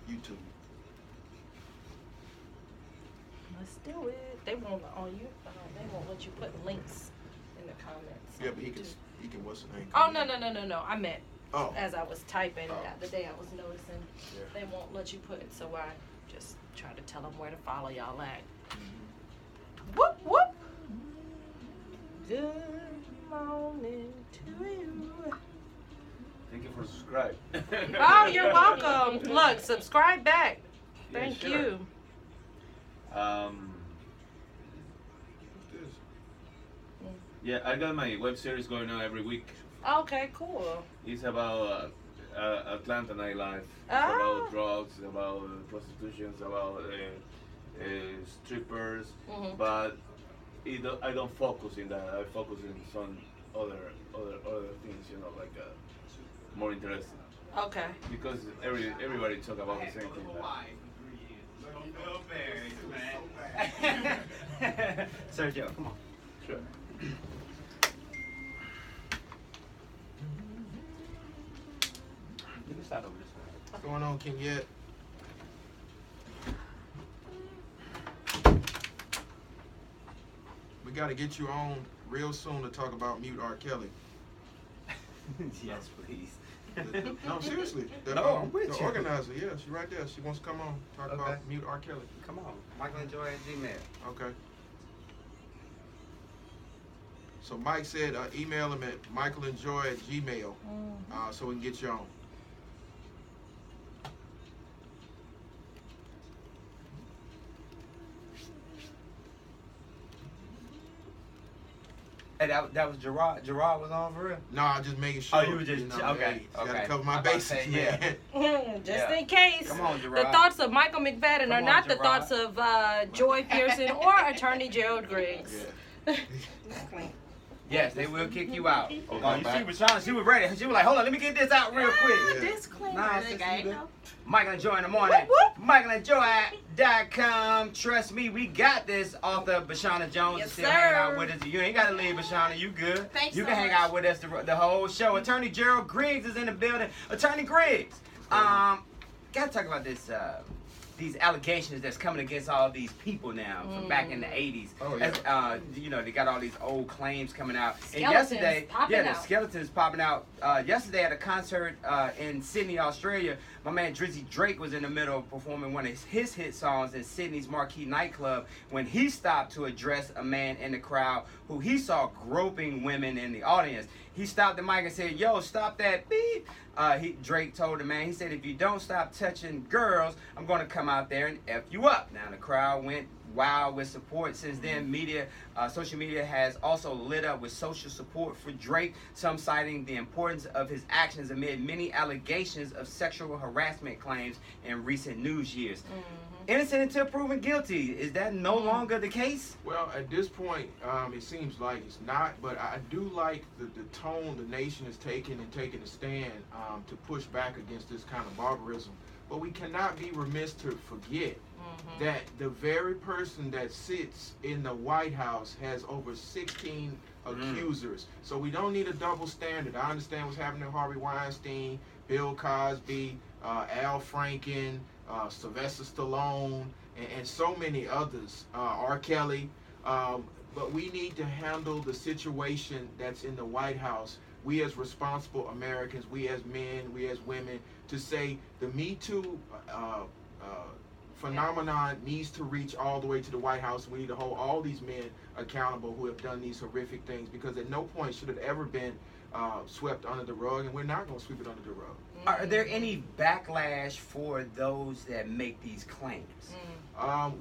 YouTube. Let's do it. They won't they won't let you put links in the comments. Yeah, but he can what's the name? Oh no. I meant as I was typing the day I was noticing they won't let you put it, so I just try to tell them where to follow y'all at. Whoop whoop. Good morning to you. Thank you for subscribing. Oh, you're welcome. Look, subscribe back. Yeah, Thank sure. you. Yeah, I got my web series going on every week. Okay, cool. It's about Atlanta nightlife. It's Oh. about drugs, it's about prostitution, it's about strippers. But I don't focus in that. I focus in some other things, like more interesting. Okay. Because everybody talk about the same thing. Sergio, come on. Sure. You can start over this way. What's going on, King Yet? We got to get you on real soon to talk about Mute R. Kelly. Yes, please. No, seriously. I'm with the you. organizer, yeah, she's right there. She wants to come on, talk about Mute R. Kelly. Come on. Michael and Joy at Gmail. Okay. So Mike said email him at michaelandjoy@gmail so we can get you on. Hey, that was Gerard. Gerard was on for real? No, I'm just making sure. Oh, you were just okay. Gotta cover my bases, man. Just in case. Come on, Gerard. The thoughts of Michael McFadden are on, not the Gerard. thoughts of Joy Pearson or Attorney Gerald Griggs. Yes, they will kick you out. Oh, Oh, you see, Rashawn, she was ready. She was like, hold on, let me get this out real quick. Disclaimer. Nah, the sis, guy, you good. no. Michael and Joy in the morning. MichaelandJoy.com. Trust me, we got this. Author Bashana Jones Yes, is still hanging out sir. with us. You ain't got to leave, Bashana. You good. Thanks you so can hang much. out with us the whole show. Attorney Gerald Griggs is in the building. Attorney Griggs, got to talk about this. These allegations that's coming against all these people now from back in the 80s. Oh, yeah. As, they got all these old claims coming out. And Skeletons yesterday, popping the out. skeletons popping out. Yesterday at a concert in Sydney, Australia, my man Drizzy Drake was in the middle of performing one of his hit songs in Sydney's marquee nightclub when he stopped to address a man in the crowd who he saw groping women in the audience. He stopped the mic and said, "Yo, stop that beep." Drake told the man, he said, "If you don't stop touching girls, I'm going to come out there and F you up." Now, the crowd went wild with support. Since then, social media has also lit up with social support for Drake, some citing the importance of his actions amid many allegations of sexual harassment claims in recent news years. Innocent until proven guilty. Is that no longer the case? Well, at this point, it seems like it's not, but I do like the tone the nation is taking a stand to push back against this kind of barbarism. But we cannot be remiss to forget that the very person that sits in the White House has over 16 accusers. So we don't need a double standard. I understand what's happening to Harvey Weinstein, Bill Cosby, Al Franken, Sylvester Stallone, and so many others, R. Kelly. But we need to handle the situation that's in the White House. We as responsible Americans, we as men, we as women, to say the Me Too phenomenon needs to reach all the way to the White House. We need to hold all these men accountable who have done these horrific things, because at no point should it ever been swept under the rug, and we're not going to sweep it under the rug. Are there any backlash for those that make these claims?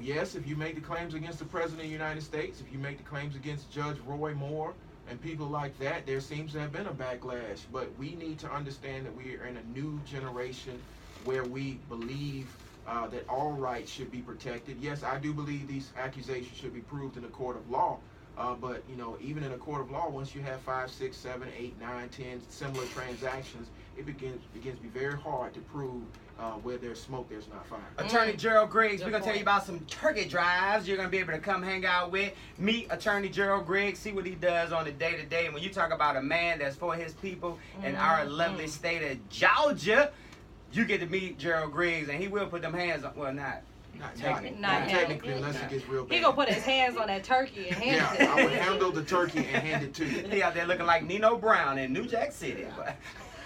Yes, if you make the claims against the President of the United States, if you make the claims against Judge Roy Moore and people like that, there seems to have been a backlash. But we need to understand that we are in a new generation where we believe that all rights should be protected. Yes, I do believe these accusations should be proved in a court of law. But, you know, even in a court of law, once you have 5, 6, 7, 8, 9, 10 similar transactions, it begins to be very hard to prove where there's smoke, there's not fire. Attorney Gerald Griggs, we're going to tell you about some turkey drives you're going to be able to come hang out with. Meet Attorney Gerald Griggs, see what he does on the day-to-day. And when you talk about a man that's for his people in our lovely state of Georgia, you get to meet Gerald Griggs, and he will put them hands on, well, not technically, unless it gets real bad. He gonna put his hands on that turkey and hand it to I would handle the turkey and hand it to you. He out there looking like Nino Brown in New Jack City.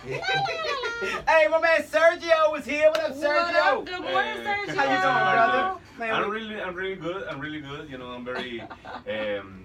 Hey, my man Sergio was here. What up, Sergio? What up? Good morning, Sergio. How you doing, brother? Man, I'm really good. I'm really good. You know, I'm very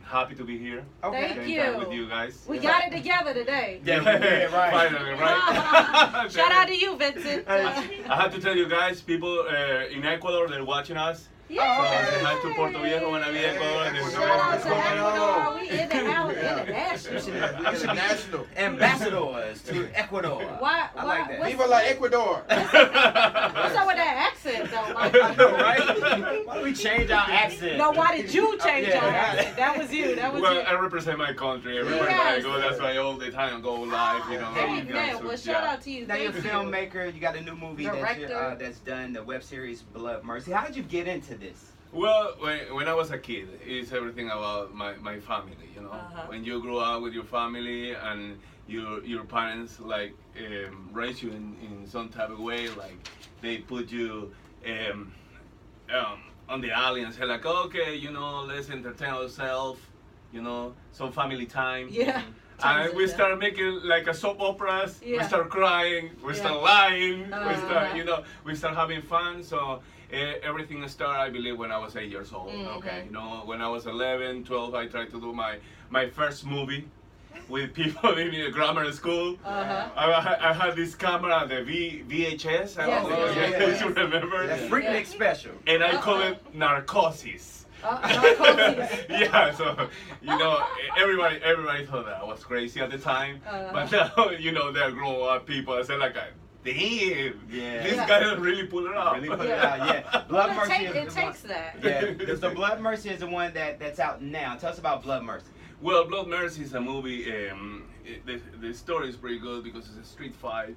happy to be here. Okay. Thank Spend time you. with you guys. We got it together today. Yeah, we did, right. Finally, right? Shout out to you, Vincent. I have to tell you guys, people in Ecuador, they're watching us. Yeah. So say hi to Puerto Viejo, Manaví, Ecuador. And Shout out to Ecuador. We in the house, international. International. Ambassadors to Ecuador. Why? I like that. Viva la Ecuador. What's up with that accent, though? Like, I know, right? Why don't we change our accent? no, why did you change Yeah. your accent? That was you. That was Well, you. I represent my country everywhere Yes. I go. That's why all the time I go live, you know. Amen. Well, shout out to you. Now you're a Thank you. filmmaker. You got a new movie Director. that's done, the web series Blood Mercy. How did you get into this? Well, when I was a kid, it's everything about my family, you know. When you grow up with your family and your parents like raise you in some type of way, like they put you on the alley and say like, okay, you know, let's entertain ourselves, you know, some family time. Yeah. And we start making like a soap operas. Yeah. We start crying. We start lying. We start, you know, we start having fun. So everything started, I believe, when I was 8 years old. Okay. You know, when I was 11, 12, I tried to do my first movie with people in the grammar school. I had this camera, the VHS. I don't know if you remember. That's Freaknik Special. And I call it Narcosis. Yeah, so you know, everybody thought that I was crazy at the time, but now you know they're grown up people. I said like, damn, this guy really pull it off. Really put it out, yeah. Blood Mercy It takes that. Yeah, so Blood Mercy is the one that's out now. Tell us about Blood Mercy. Well, Blood Mercy is a movie. The story is pretty good because it's a street fight.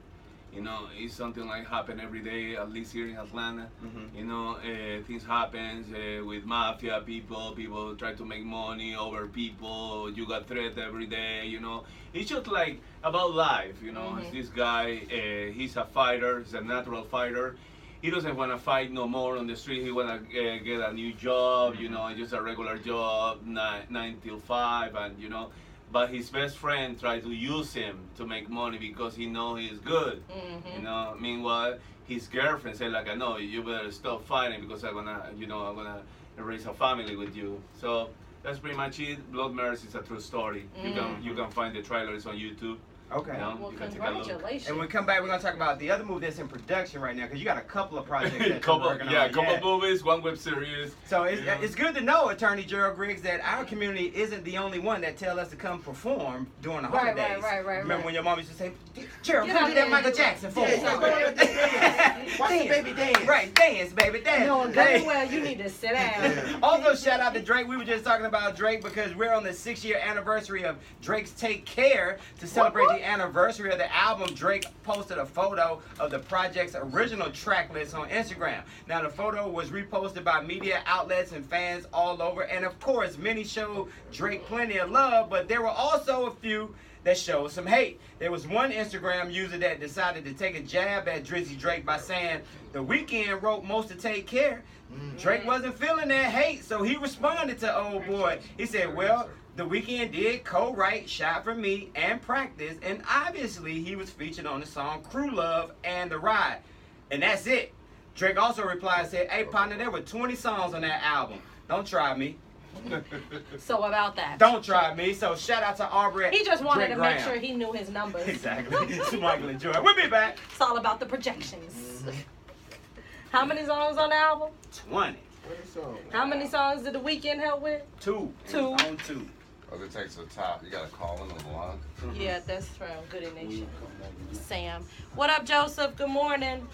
You know, it's something like happen every day, at least here in Atlanta. You know, things happen with mafia people. People try to make money over people. You got threat every day. You know, it's just like about life. You know, this guy, he's a fighter. He's a natural fighter. He doesn't want to fight no more on the street. He want to get a new job. You know, just a regular job, 9 till 5, and you know. But his best friend tried to use him to make money because he know he's good. You know. Meanwhile, his girlfriend said like, "No, you better stop fighting because I'm gonna raise a family with you." So that's pretty much it. Blood Mercy is a true story. You can find the trailers on YouTube. Okay. You know, Well, you can take a look. congratulations. And when we come back, we're going to talk about the other movie that's in production right now, because you got a couple of projects that you're couple working on. couple movies, one web series. So it's good to know, Attorney Gerald Griggs, that our community isn't the only one that tell us to come perform during the holidays. Right. Remember when your mom used to say, Gerald, Get come out do that there. Michael Jackson for us. Watch the baby dance. Right, dance, baby, dance. No, very well, you need to sit down. Also, shout out to Drake. We were just talking about Drake because we're on the 6-year anniversary of Drake's Take Care to celebrate the the anniversary of the album, Drake posted a photo of the project's original track list on Instagram. Now, the photo was reposted by media outlets and fans all over, and of course, many showed Drake plenty of love, but there were also a few that showed some hate. There was one Instagram user that decided to take a jab at Drizzy Drake by saying The Weeknd wrote most to Take Care. Drake wasn't feeling that hate, so he responded to old boy. He said, well, The Weeknd did co-write Shot For Me and Practice, and obviously he was featured on the song Crew Love and The Ride. And that's it. Drake also replied and said, hey partner, there were 20 songs on that album. Don't try me. So about that. Don't try me. So shout out to Aubrey. He just wanted Drake to make Graham. sure he knew his numbers. Exactly. It's Michael and Joy. We'll be back. It's all about the projections. How many songs on the album? 20. How many songs did The Weeknd help with? 2. Two. On 2. Oh, it takes the top. You gotta call in on the line. Yeah, that's from Goody Nation. Sam. What up, Joseph? Good morning.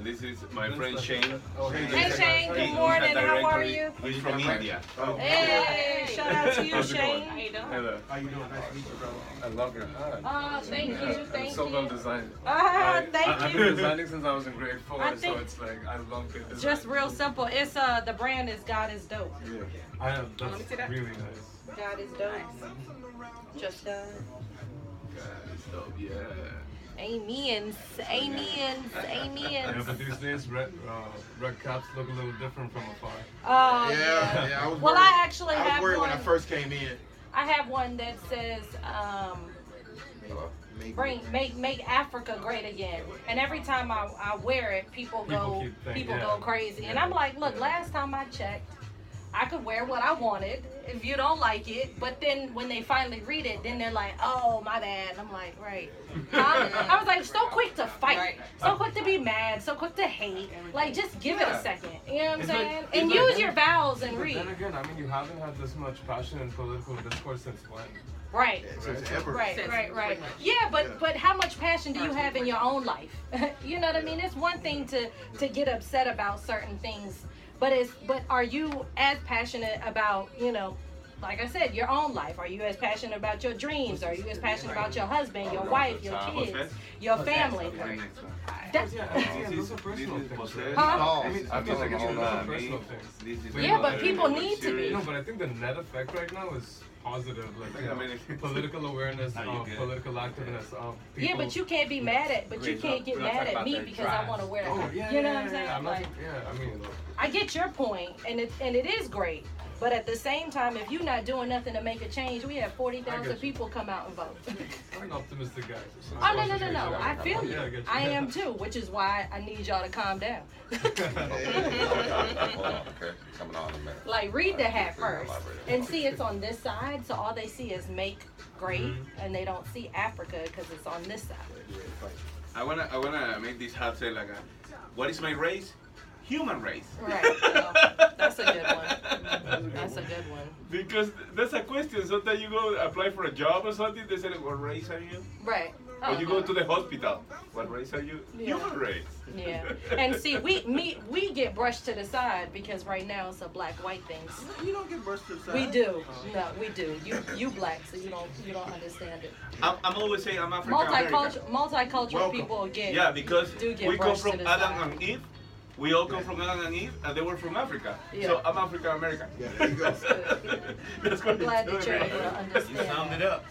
This is my friend Shane. Hey, Shane. Good morning. How are you? He's from India. Hey, shout out to you, How's it Shane. going? How you doing? Hello. How you doing? Nice to meet you, brother. I love your hat. Thank you. Thank So well you. designed. Thank I've you. been designing since I was in grade 4, I so think- it's like I love it. Just real simple. It's the brand is God is dope. I am. Let me see That's that. really nice. God is dope. Just God. So, yeah. Amens. Amens. Yeah, Amens. but these days red caps look a little different from afar. Yeah, I was Well, worried. I actually I was have worried one. when I first came in. I have one that says, make Africa great again. And every time I wear it, people go crazy. And I'm like, look, last time I checked, I could wear what I wanted if you don't like it. But then when they finally read it, then they're like, oh, my bad. And I'm like, right. I was like, so quick to fight, so quick to be mad, so quick to hate. Like, just give it a second. You know what I'm saying? And use your vowels and read. Then again, I mean, you haven't had this much passion in political discourse since when? Right. Since ever. Right. Yeah, but how much passion do you have in your own life? You know what I mean? It's one thing to get upset about certain things, but are you as passionate about, like I said, your own life? Are you as passionate about your dreams? Are you as passionate about your husband, your wife, your kids, your family? Those are personal things. Huh? I mean, like it's those personal things. Yeah, but people need to be. No, but I think the net effect right now is positive, like political awareness, political activeness of people. Yeah, but you can't be mad at, you can't get mad at me because I want to wear it. You know what I'm saying? I mean, I get your point, and it is great. But at the same time, if you're not doing nothing to make a change, we have 40,000 people come out and vote. I'm an optimistic guy. Oh, no. I feel you. Yeah, I get you. I am too, which is why I need y'all to calm down. Okay, coming on in a minute. Like, read the hat first and see it's on this side, so all they see is make great, and they don't see Africa because it's on this side. I wanna make this hat say like, what is my race? Human race. Right. Well, that's a good one. That's a good one. Because that's a question. Sometimes you go apply for a job or something, they say, what race are you? Right. Or you go to the hospital, what race are you? Yeah. Human race. Yeah. And see, we get brushed to the side because right now it's a black-white thing. You don't get brushed to the side. We do. No, we do. You black, so you don't understand it. I'm always saying I'm African American. Multicultural people get. Yeah, because do get we come brushed to from the Adam side. and Eve. We all come from Adam and Eve, and they were from Africa. Yeah. So I'm African American. Yeah, there you go. That's what I'm glad it's that you're doing, able to right? understand. You summed it up.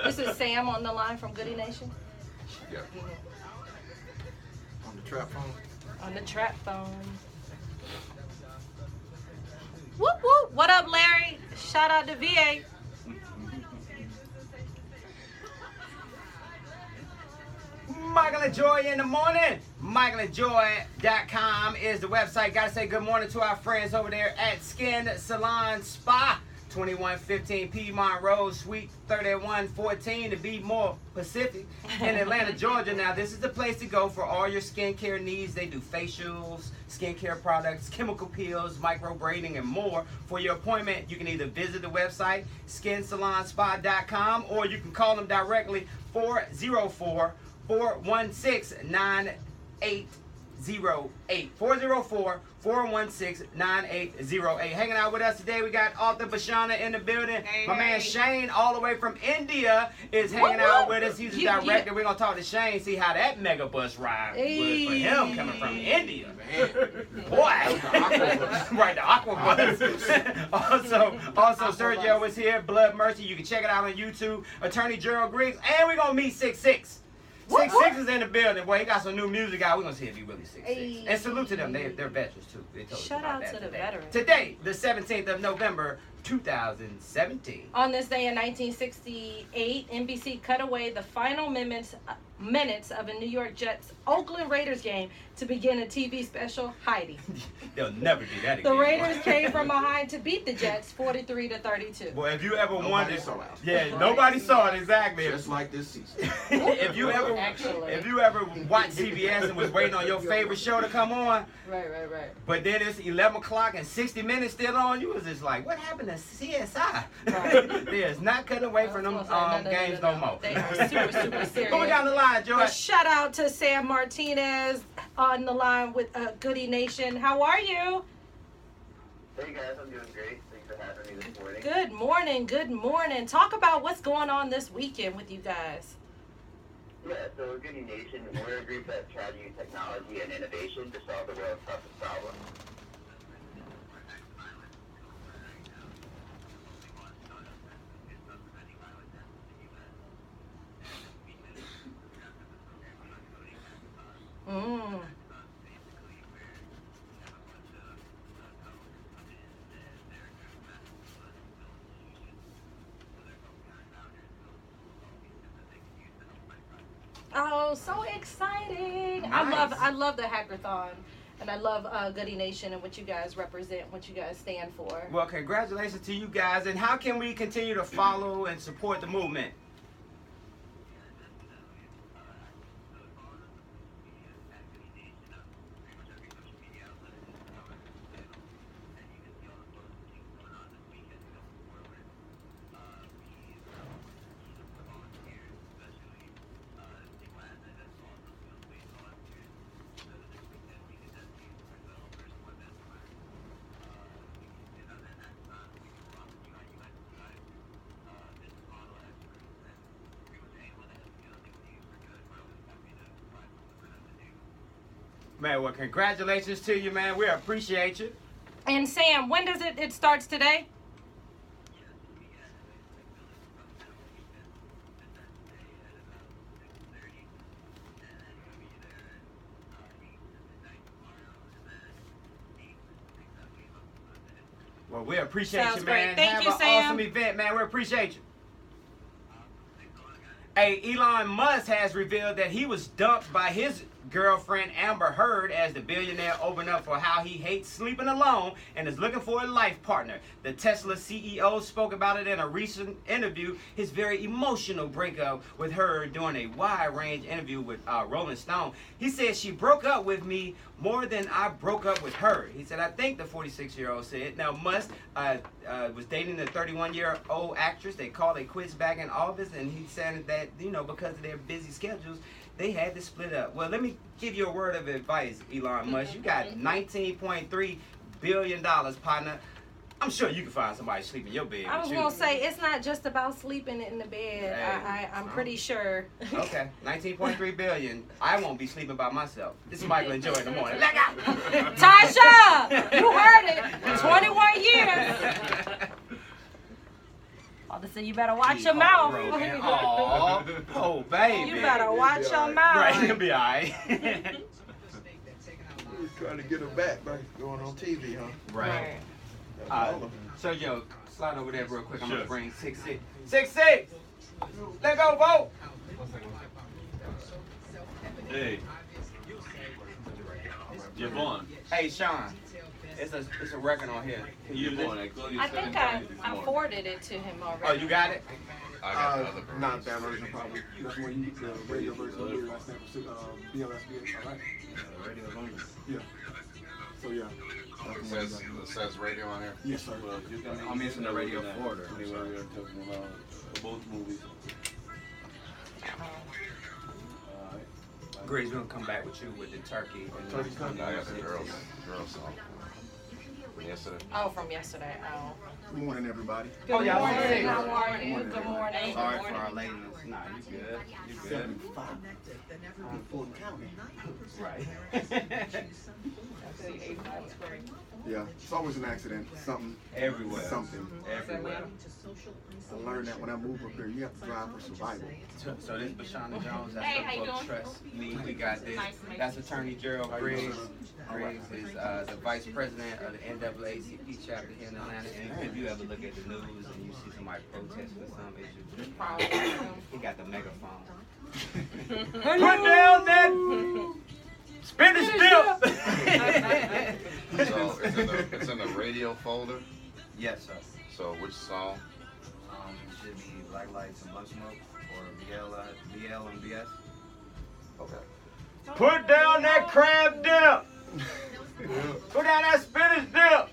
This is Sam on the line from Goody Nation. Yeah. On the trap phone. On the trap phone. Whoop whoop. What up, Larry? Shout out to VA. Michael and Joy in the morning. MichaelandJoy.com is the website. Gotta say good morning to our friends over there at Skin Salon Spa, 2115 Piedmont Road, Suite 3114 to be more Pacific in Atlanta, Georgia. Now, this is the place to go for all your skincare needs. They do facials, skincare products, chemical peels, microblading, and more. For your appointment, you can either visit the website, skinsalonspa.com, or you can call them directly, 404-416-98 404-416-9808. Hanging out with us today, we got author Bashana in the building. My man Shane, all the way from India, is hanging out with us. He's the director. We're going to talk to Shane, see how that mega bus ride was for him coming from India. Boy. Right, the aqua bus. also, Sergio is here, Blood Mercy. You can check it out on YouTube. Attorney Griggs. And we're going to meet 6'6". 6'6" is in the building. Boy, he got some new music out. We're going to see if he really 6'6". And salute to them. They're veterans, too. They told us Shout about out that to the today. veterans. Today, the 17th of November, 2017. On this day in 1968, NBC cut away the final minutes of a New York Jets Oakland Raiders game to begin a TV special, Heidi. They'll never do that The again. Raiders came from behind to beat the Jets 43-32. Boy, if you ever wondered, saw it. yeah, nobody saw it exactly. Just like this season. if you ever watched CBS and was waiting on your favorite show to come on, Right. but then it's 11 o'clock and 60 minutes still on, you was just like, what happened to CSI? Right. There's not cutting away from them games no more. They are super serious. Going down the line, A George. shout out to Sam Martinez on the line with Goody Nation. How are you? Hey guys, I'm doing great. Thanks for having me this morning. Good morning. Talk about what's going on this weekend with you guys. Yeah, so Goody Nation, we're a group that try to use technology and innovation to solve the world's toughest problems. Oh, so exciting! Nice. I love the hackathon, and I love Goody Nation and what you guys represent, what you guys stand for. Well, congratulations to you guys. And how can we continue to follow and support the movement? Man, well, congratulations to you, man. We appreciate you. And Sam, when does it starts today? Well, we appreciate Sounds you, man. great. Thank Have you, an Sam. awesome event, man. We appreciate you. Hey, Elon Musk has revealed that he was dumped by his girlfriend Amber Heard as the billionaire opened up for how he hates sleeping alone and is looking for a life partner. The Tesla CEO spoke about it in a recent interview, his very emotional breakup with her during a wide-range interview with Rolling Stone. He said, she broke up with me more than I broke up with her. He said, I think the 46-year-old said. Now, Musk was dating the 31-year-old actress. They called it quits back in August, and he said that, you know, because of their busy schedules, they had to split up. Well, let me give you a word of advice, Elon Musk. You got $19.3 billion, partner. I'm sure you can find somebody to sleep in your bed I was with gonna you. say it's not just about sleeping in the bed. Hey, I'm pretty sure. Okay, 19.3 billion. I won't be sleeping by myself. This is Michael and Joy in the morning. Let go. Tasha, you heard it. 21 years. Father said you better watch your mouth. Oh, baby. You better watch your mouth. Right, it'll be all right. He's trying to get her back by going on TV, huh? Right. That's all of them. Sergio, slide over there real quick. I'm Sure. going to bring 6'6". 6'6". Let go, vote. Hey. Javon. Hey, Sean. It's a record on here. Can you use it? Javon, I called you I think 7 I times this morning. forwarded it to him already. Oh, you got it? I got the other version. Not that version, probably. That's when you the radio version of the last name BLSBA, all right? Radio version. Yeah. So, yeah. It says radio on here. Yes, sir. Well, you can I'm missing the radio now. forwarder. Anyway, we are talking about both movies. Alright. Griggs, we're gonna come back with you with the turkey. Turkey's coming. I got the girls song from yesterday. Oh, from yesterday. Oh. Good morning, everybody. Good Oh, y'all morning. say- How are you? Good morning. Sorry for our lateness. Nah, you good. You good. 75 on Fulton County. Right. Yeah, it's always an accident. Something. Everywhere. Something. Everywhere. I learned that when I moved up here, you have to drive for survival. So this is Bashana Jones. That's Hey, how the you book doing? Trust Me. We got this. Nice to meet That's you. Attorney Gerald Griggs. Griggs is the vice president of the NAACP chapter here in Atlanta. And if you ever look at the news and you see somebody protesting some issue, he got the megaphone. Put down that spinach dip. So it's in the radio folder. Yes, sir. So which song? It should be Black Lights and Blood Smoke or BL and BS. Okay. Put down that crab dip. Put down that spinach dip.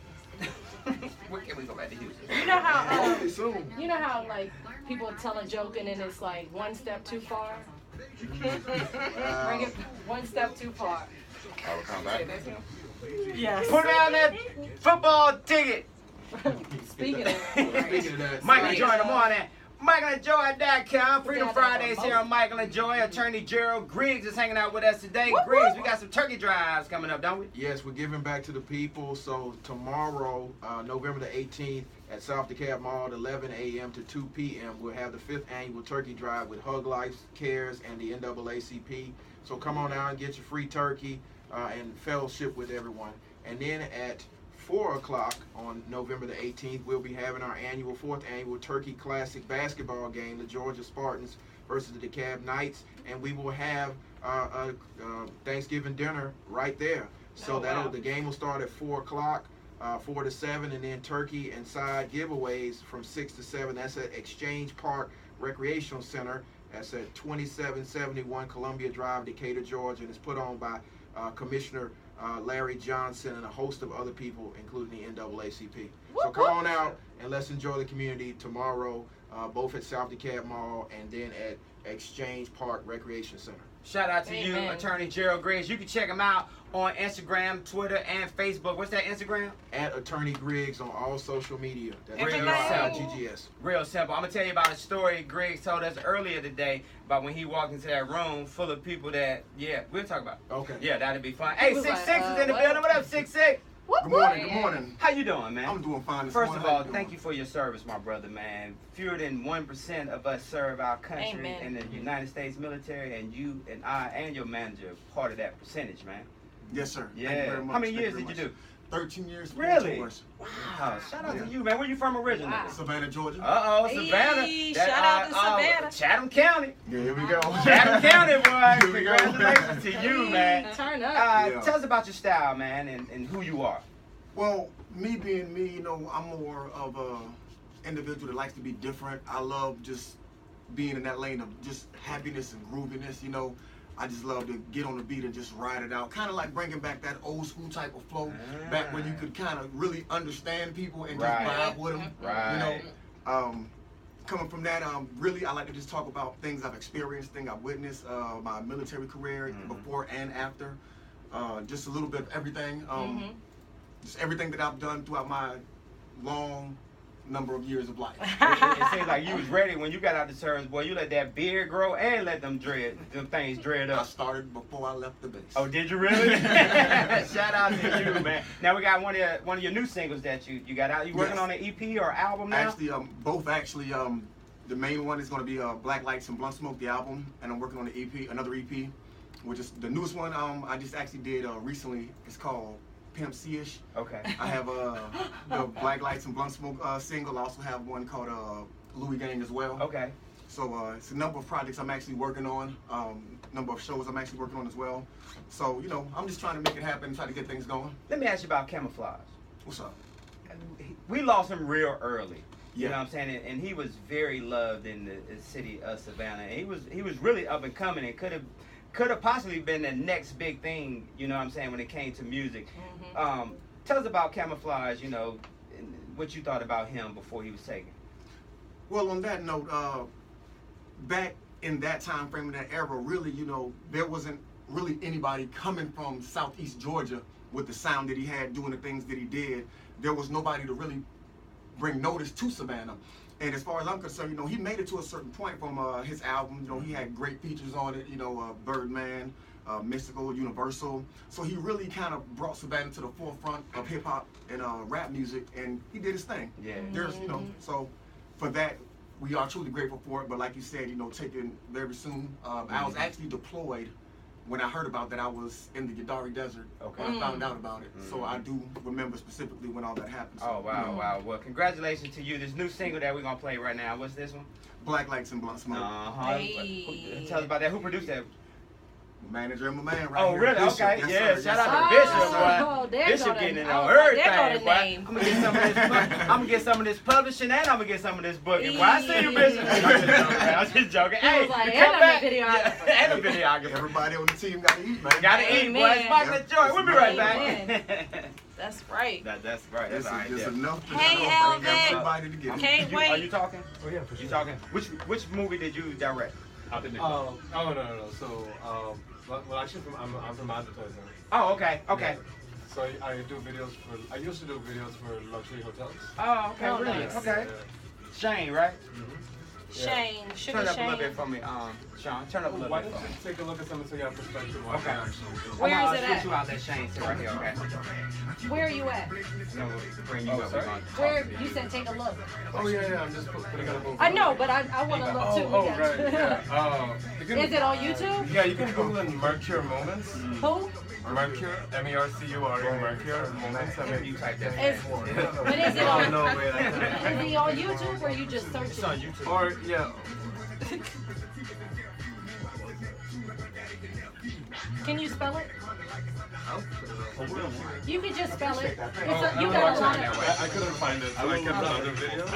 Where can we go back to Houston? You know how Soon. you know how like people tell a joke and then it's like one step too far. Bring it one step too far. I will come back. Yes. Put down that football ticket. Speaking of that, Michael and Joy in the morning. MichaelAndJoy.com. Freedom Fridays here on Michael and Joy. Attorney Gerald Griggs is hanging out with us today. Griggs, we got some turkey drives coming up, don't we? Yes, we're giving back to the people. So tomorrow, November the 18th, at South DeKalb Mall, 11 a.m. to 2 p.m., we'll have the 5th annual turkey drive with Hug Life Cares and the NAACP. So come on out and get your free turkey and fellowship with everyone. And then at 4 o'clock on November the 18th, we'll be having our annual 4th annual Turkey Classic basketball game, the Georgia Spartans versus the DeKalb Knights, and we will have a Thanksgiving dinner right there. So the game will start at 4 o'clock, 4 to 7, and then turkey and side giveaways from 6 to 7. That's at Exchange Park Recreational Center. That's at 2771 Columbia Drive, Decatur, Georgia, and it's put on by Commissioner Larry Johnson and a host of other people, including the NAACP. So come on out and let's enjoy the community tomorrow, both at South DeKalb Mall and then at Exchange Park Recreation Center. Shout out to you, Amen. Attorney Gerald Griggs. You can check him out on Instagram, Twitter, and Facebook. What's that Instagram? At Attorney Griggs on all social media. That's Real GGS. Real simple. I'm going to tell you about a story Griggs told us earlier today about when he walked into that room full of people that, we'll talk about. Okay. Yeah, that'd be fun. Hey, He was 6'6" like, is in the what? building. What up, 6'6"? Good morning. Good morning. How you doing, man? I'm doing fine this First morning. of How all, you thank doing? you for your service, my brother, man. Fewer than 1% of us serve our country Amen. in the United States military, and you and I and your manager are part of that percentage, man. Yes, sir. Yeah. Thank you very much. How many Thank years very did you much. do? 13 years. 4 Really? tours. Wow. Shout out Yeah. to you, man. Where you from originally? Wow. Savannah, Georgia. Uh-oh, Hey, Savannah. shout out to Savannah. Chatham County. Yeah, here we go. Chatham County, boy. Here we go. Congratulations to you, man. Turn up. Yeah. Tell us about your style, man, and who you are. Well, me being me, you know, I'm more of a individual that likes to be different. I love just being in that lane of just happiness and grooviness, you know. I just love to get on the beat and just ride it out. Kind of like bringing back that old school type of flow, back when you could kind of really understand people and just vibe with them. Right. You know, coming from that, really I like to just talk about things I've experienced, things I've witnessed, my military career before and after. Just a little bit of everything. Just everything that I've done throughout my long number of years of life. It seems like you was ready when you got out the service, boy. You let that beard grow and let them things dread I up. started before I left the base. Oh, did you really? Shout out to you, man. Now we got one of your new singles that you got out. You working Yes. on an EP or album now? Actually, both actually. The main one is going to be Black Lights and Blunt Smoke, the album, and I'm working on the EP, another EP, which is the newest one. I just actually did recently. It's called Pimp C-ish. Okay. I have the Black Lights and Blunt Smoke single. I also have one called Louis Gang as well. Okay. So it's a number of projects I'm actually working on, number of shows I'm actually working on as well. So, you know, I'm just trying to make it happen and try to get things going. Let me ask you about Camouflage. What's up? We lost him real early. You Yeah. know what I'm saying? And he was very loved in the city of Savannah. And he was really up and coming and could have possibly been the next big thing, you know what I'm saying, when it came to music. Tell us about Camouflage, you know, and what you thought about him before he was taken. Well, on that note, back in that time frame, in that era, really, you know, there wasn't really anybody coming from Southeast Georgia with the sound that he had, doing the things that he did. There was nobody to really bring notice to Savannah. And as far as I'm concerned, you know, he made it to a certain point from his album. You know, he had great features on it, you know, Birdman, Mystical, Universal. So he really kind of brought Savannah to the forefront of hip hop and rap music, and he did his thing. Yeah. There's, you know, so for that, we are truly grateful for it. But like you said, you know, taken very soon. I was actually deployed. When I heard about that, I was in the Gadari Desert when I found out about it. So I do remember specifically when all that happened. So, Oh, wow, wow. Well, congratulations to you. This new single that we're going to play right now, what's this one? Black Lights and Blunt Smoke. Hey. Tell us about that. Who produced that? Manager and my man right Oh, here. really? Bishop. Okay. Yes, Yeah, sir. shout Yes, out to sir. Bishop, Oh, boy. there Bishop go the- getting it oh, on there go everything, the boy. name. I'm going to get some of this. I'm going to get some of this publishing, and I'm going to get some of this booking. Boy, I see you, Bishop. I'm just joking. He Hey, was like, come and I'm back. a videographer. Yeah, and a videographer. Everybody on the team got to eat, man. Got to eat, boy. It's Michael and Joy. We'll be right back. That's right. That's right. That's This all right. is just Yeah. enough to Hey, bring Elvin. everybody together. Can't Are wait. you talking? Oh yeah, for sure. You talking? Which movie did you direct? Oh no. So well actually I'm from advertising. Oh, okay. Okay. Yeah. So I do videos for. I used to do videos for luxury hotels. Oh, okay. Oh, Really? nice. Okay. Yeah. Shane, right? Shane, Sugar Turn up a Shane. little bit for me, Sean. Turn up a little Why bit don't for me. you take a look at something so you have perspective? Okay. Where is I'll it switch at? you out that Shane sit right here, okay? Where are you at? No, we'll bring you Oh, up. sorry? Where you said take a look. Oh yeah. I'm just putting it up. I know, but I want to look too. Oh right. Yeah. Is it on YouTube? Yeah, you can Google it Mercure Moments. Who? Mercure, M-E-R-C-U-R-E, Mercure Moments. I mean, You type that. Is, but is it Oh, on? no, wait, I can't. Is he on YouTube or you just search It's it? on YouTube. Or, yeah. Can you spell it? You can just spell it. Oh, You no, got a lot actually, of. I couldn't find it, so I kept another video.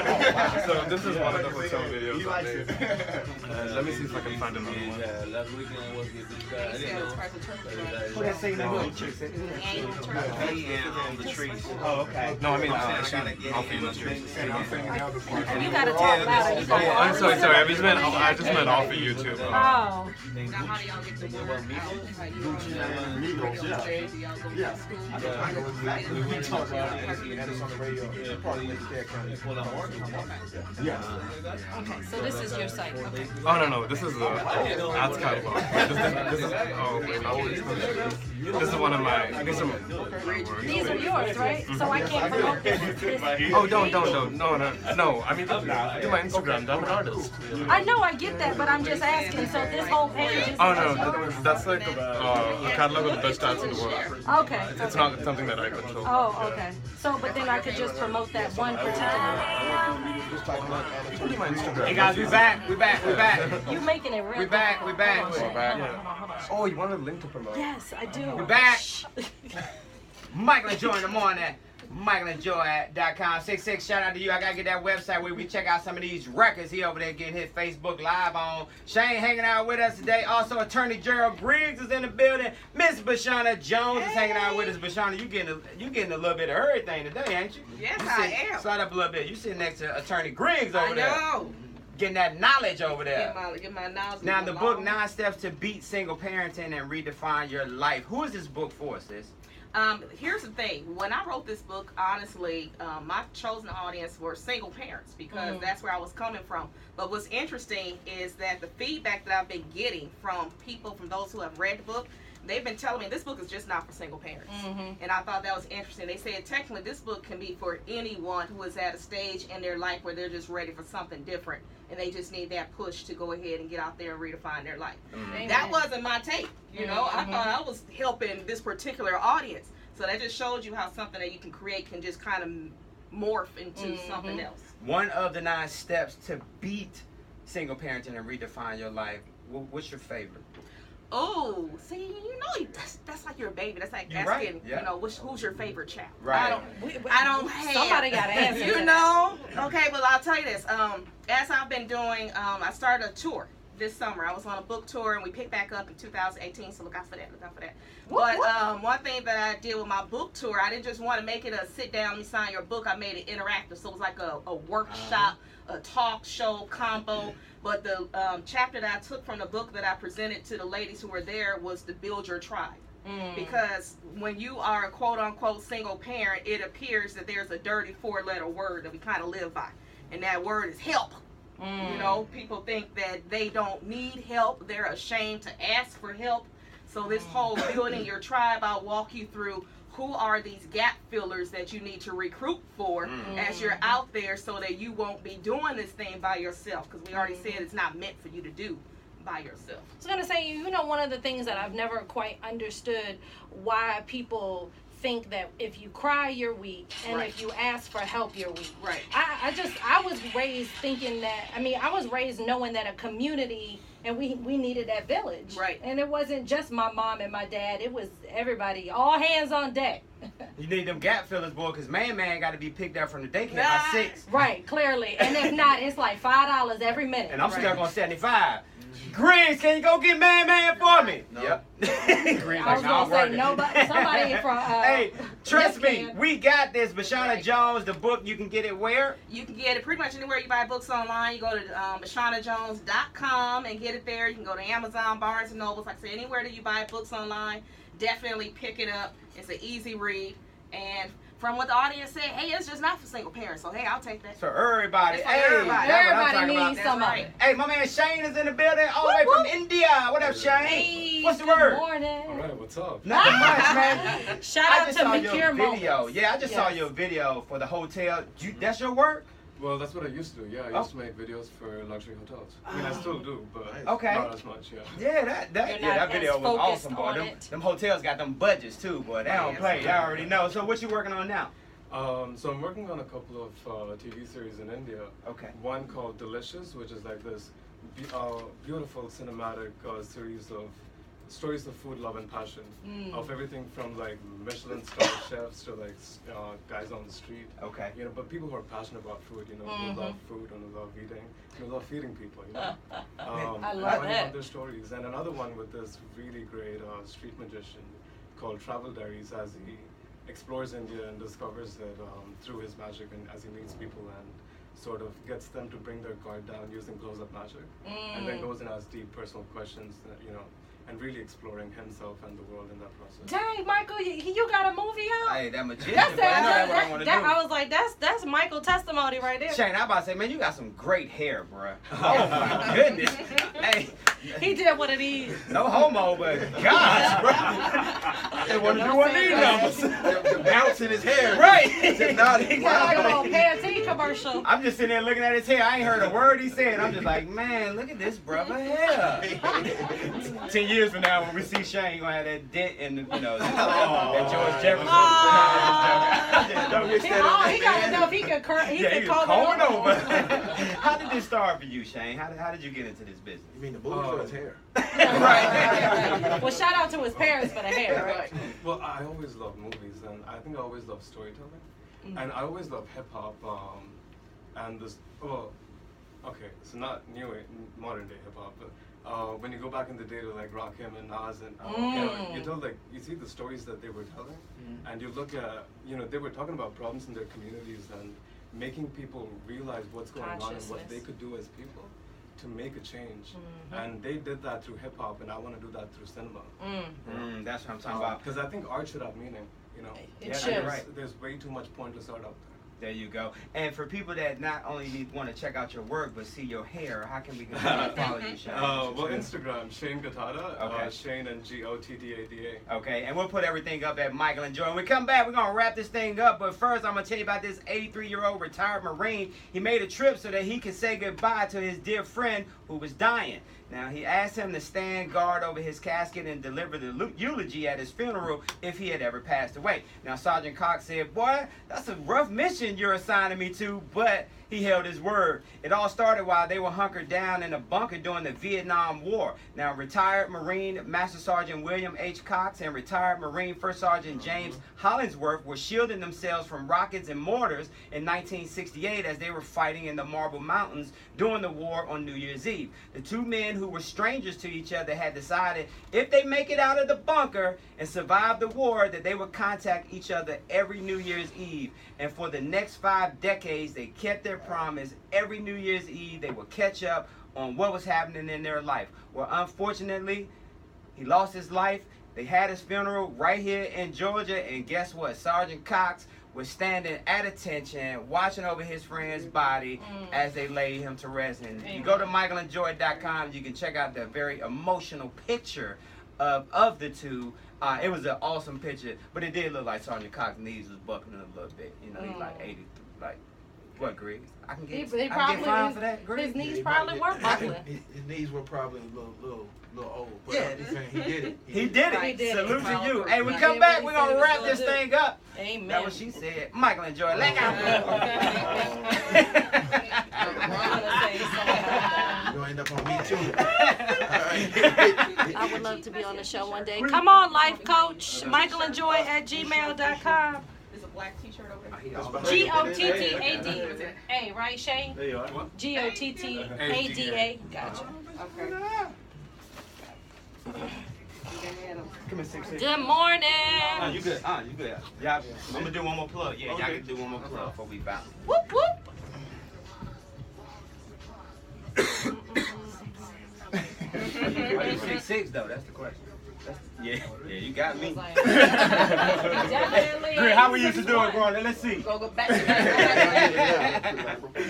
So this is one of the hotel videos I made. Let me see if I can find another one. Yeah, last weekend I was with this guy. I didn't know. Who that singing that little chick? On the trees. Oh, okay. No, I mean, actually, off in the streets. You gotta talk louder. You Oh, gotta I'm sorry. I just meant off of YouTube. Oh. Now, how do y'all get the word? Migos, yeah. Yeah. We talked about it. You had us on the radio. Yes. Okay, so this is your site. Okay. Oh no, this is the ads catalog. This is oh wait, no, this is one of my. These are yours, right? So I can't promote this. Oh, don't, no. I mean, do my Instagram. I'm an artist. I know, I get that, but I'm just asking. So this whole page is. Oh no, that's like a catalog of the best ads in the world. Okay. It's not something that I control. Oh, okay. So, but then I could just promote that one particular. You can do my Instagram. Hey guys, we back. You making it real. We back. Hold on, Yeah. Oh, you want a link to promote? Yes, I do. We back. Michael and Joy in the morning. MichaelandJoy.com. 66, shout out to you. I gotta get that website where we check out some of these records. He over there getting his Facebook Live on. Shane hanging out with us today. Also, Attorney Griggs is in the building. Miss Bashana Jones is hanging out with us. Bashana, you getting a little bit of everything today, ain't you? Yes, You I am. Slide up a little bit. You sitting next to Attorney Griggs over I there. know. Getting that knowledge over there. Get my knowledge. Now, the book, 9 Steps to Beat Single Parenting and Redefine Your Life. Who is this book for, sis? Here's the thing. When I wrote this book, honestly, my chosen audience were single parents because that's where I was coming from. But what's interesting is that the feedback that I've been getting from people, from those who have read the book, they've been telling me this book is just not for single parents. And I thought that was interesting. They said technically this book can be for anyone who is at a stage in their life where they're just ready for something different. And they just need that push to go ahead and get out there and redefine their life. That wasn't my take. You know, I thought I was helping this particular audience. So that just showed you how something that you can create can just kind of morph into something else. One of the 9 steps to beat single parenting and redefine your life. What's your favorite? Oh, see, you know, that's like your baby. That's like You're asking, right. Yeah. you know, who's your favorite child? Right. I don't have. Somebody got to answer. You know? Okay, well, I'll tell you this. As I've been doing, I started a tour this summer. I was on a book tour, and we picked back up in 2018, so look out for that, look out for that. Whoop, But whoop. one thing that I did with my book tour, I didn't just want to make it a sit down, let me sign your book. I made it interactive, so it was like a workshop, a talk show combo. But the chapter that I took from the book that I presented to the ladies who were there was to build your tribe. Because when you are a quote-unquote single parent, it appears that there's a dirty 4-letter word that we kind of live by, and that word is help. You know, people think that they don't need help. They're ashamed to ask for help. So this whole building your tribe, I'll walk you through who are these gap fillers that you need to recruit for as you're out there, so that you won't be doing this thing by yourself, because we already said it's not meant for you to do by yourself. I was gonna say, you know, one of the things that I've never quite understood, why people think that if you cry you're weak, and if you ask for help you're weak. Right. I was raised thinking that, I was raised knowing that a community, and we needed that village. Right. And it wasn't just my mom and my dad, it was everybody, all hands on deck. You need them gap fillers, boy, because man got to be picked up from the daycare by 6. Right, clearly. And if not, it's like $5 every minute. And I'm stuck on 75. Griggs, can you go get man for me? No. Yep. Griggs I was gonna say nobody. somebody from hey, trust me, Lifkin. we got this. Bashana Jones, the book, you can get it where? You can get it pretty much anywhere you buy books online. You go to BashanaJones.com and get it there. You can go to Amazon, Barnes & Nobles. Like I said, anywhere that you buy books online, definitely pick it up. It's an easy read. And from what the audience said, hey, it's just not for single parents. So, hey, I'll take that. For everybody. It's for Hey, everybody. that's what I'm Everybody talking about. needs some of it. Hey, my man Shane is in the building all the way from India. What up, Shane? Hey, What's the good word? morning. All right, what's up? Nothing much, man. Shout I out just to saw your Mikir video. Moments. Yeah, I just saw Yes. your video for the hotel. That's your work? Well, that's what I used to do. Yeah, I used to make videos for luxury hotels. I mean, I still do, but Okay. not as much. Yeah. Yeah, that video was awesome, boy. on Them, it. them hotels got them budgets too, boy. They don't play. Y'all already know. So what you working on now? So I'm working on a couple of TV series in India. Okay. One called Delicious, which is like this beautiful cinematic series of stories of food, love, and passion, of everything from like Michelin star chefs to like guys on the street. Okay. You know, but people who are passionate about food, you know, who love food and who love eating, who love feeding people. You know. I love finding that. out their stories, and another one with this really great street magician called Travel Diaries, as he explores India and discovers it through his magic, and as he meets people and sort of gets them to bring their guard down using close-up magic, and then goes and asks deep personal questions, you know, and really exploring himself and the world in that process. Dang, Michael, you got a movie out? Hey, that magician. That's boy, I know that's what I want to do. I was like, that's Michael testimony right there. Shane, I about to say, man, you got some great hair, bruh. Oh my goodness. Hey, He did what it is. no homo, but gosh, bro. They want to do one of these numbers. The bounce in his hair. Right. He got like a little Pantene commercial. I'm just sitting there looking at his hair. I ain't heard a word he said. I'm just like, man, look at this brother hair. 10 years from now, when we see Shane, you're going to have that dent in the, you know, that George Jefferson. He got to know if he could He was combing over. How did this start for you, Shane? How did you get into this business? You mean the booty for his hair? Right. Well, shout out to his parents for the hair, right? Well, I always loved movies, and I think I always loved storytelling, and I always loved hip hop, and this. Well, okay, so not new modern day hip hop, but when you go back in the day to like Rakim and Nas, and you know, you tell like you see the stories that they were telling, and you look at, you know, they were talking about problems in their communities and making people realize what's going on and what they could do as people to make a change, and they did that through hip hop, and I want to do that through cinema. That's what I'm talking about. Because I think art should have meaning, you know. It should. There's way too much pointless art out there. There you go. And for people that not only want to check out your work but see your hair, how can we continue to follow you, Shane? Well, Instagram, Shane Gatada. Okay. Shane and Gottada. Okay, and we'll put everything up at Michael and Joy. When we come back, we're going to wrap this thing up. But first, I'm going to tell you about this 83-year-old retired Marine. He made a trip so that he could say goodbye to his dear friend who was dying. Now, he asked him to stand guard over his casket and deliver the eulogy at his funeral if he had ever passed away. Now, Sergeant Cox said, boy, that's a rough mission you're assigning me to, but he held his word. It all started while they were hunkered down in a bunker during the Vietnam War. Now, retired Marine Master Sergeant William H. Cox and retired Marine First Sergeant James Hollingsworth were shielding themselves from rockets and mortars in 1968 as they were fighting in the Marble Mountains during the war on New Year's Eve. The two men, who were strangers to each other, had decided if they make it out of the bunker and survive the war, that they would contact each other every New Year's Eve. And for the next 5 decades, they kept their promise. Every New Year's Eve, they would catch up on what was happening in their life. Well, unfortunately, he lost his life. They had his funeral right here in Georgia, and guess what? Sergeant Cox was standing at attention, watching over his friend's body as they laid him to rest. And you go to michaelandjoy.com, you can check out the very emotional picture of the two. It was an awesome picture, but it did look like Sergeant Cox's knees was buckling a little bit. You know, he's like 80, like, what, Griggs? I can get fined for that, Griggs? His knees probably were buckling. His knees were probably a little old, but Yeah. I'm saying he did it. He did it. He did it. Salute to you. Hey, we He come did back, what we're he going said to he wrap was this gonna thing up. Amen. That's what she said. Michael and Joy, let go. You're gonna end up on Me Too. I would love to be on the show one day. Come on, life coach. michaelandjoy@gmail.com. There's a black t-shirt over there. GOTTADA. Hey, right, Shane? There you are. GOTTADA. Gotcha. Okay. Come here, 6. Good morning. You good? You good? Yeah, I'm gonna do one more plug. Yeah, y'all can do one more plug before we bounce. Whoop, whoop. Why you 6'6" though? That's the question. Yeah, you got me. Definitely. Greg, how we used to do it growing up? Let's see. Go back to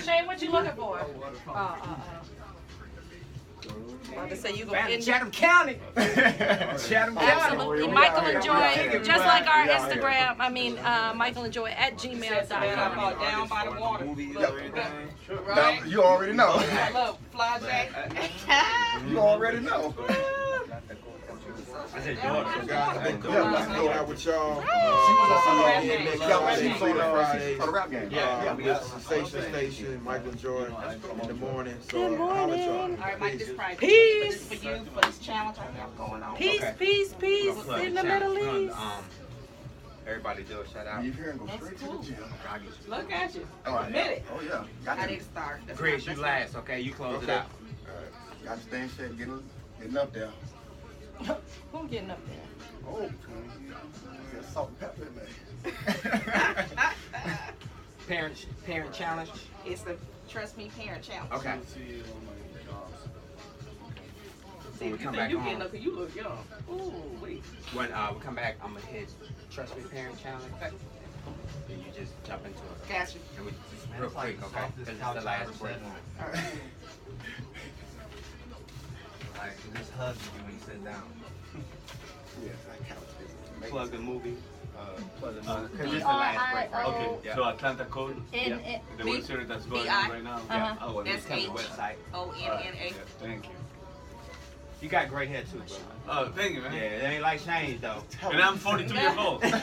Shane, what you looking for? About to say you gonna end Chatham County. Chatham County. Absolutely. Michael and Joy, just like our Instagram, Michael and Joy @gmail.com. down by the water. Now, you already know. Look, fly jack. You already know. I said daughter. So guys, I've been cool out with y'all. She was on the rap game. We got Sensation Station, Michael and Joy in the morning. So holla at y'all. All right, Mike, this is private. Peace. This is for you for this challenge I have going on. Peace, peace, peace in the Middle East. Everybody do a shout out. You here and go straight to the gym. Look at you. All right. Admit it. Oh, yeah. I didn't start. That's Griggs, not- you last, okay? You close it out. Got to stay in shape, getting up there. Who getting up there? Oh, got salt and pepper in there. Parent challenge. It's the Trust Me Parent Challenge. Okay. When we come back you on. getting up because you look young. Ooh, wait. When we come back, I'm gonna hit Trust Me Parent Challenge. And you just jump into it. Gotcha. And we just real quick, okay? Because it's the last break. Like, just hug you when you sit down. Plug the movie. Plug the movie. Because B it's the last break, right? Okay, Yeah. so Atlanta Code, N- the web series that's going B.I. on right now. Uh-huh. Oh, well, That's it's on the H. website. ONNA. Yeah, thank you. You got great hair too, bro. Oh, thank you, man. Yeah, it ain't like Shane's though. And I'm 42 years old. He still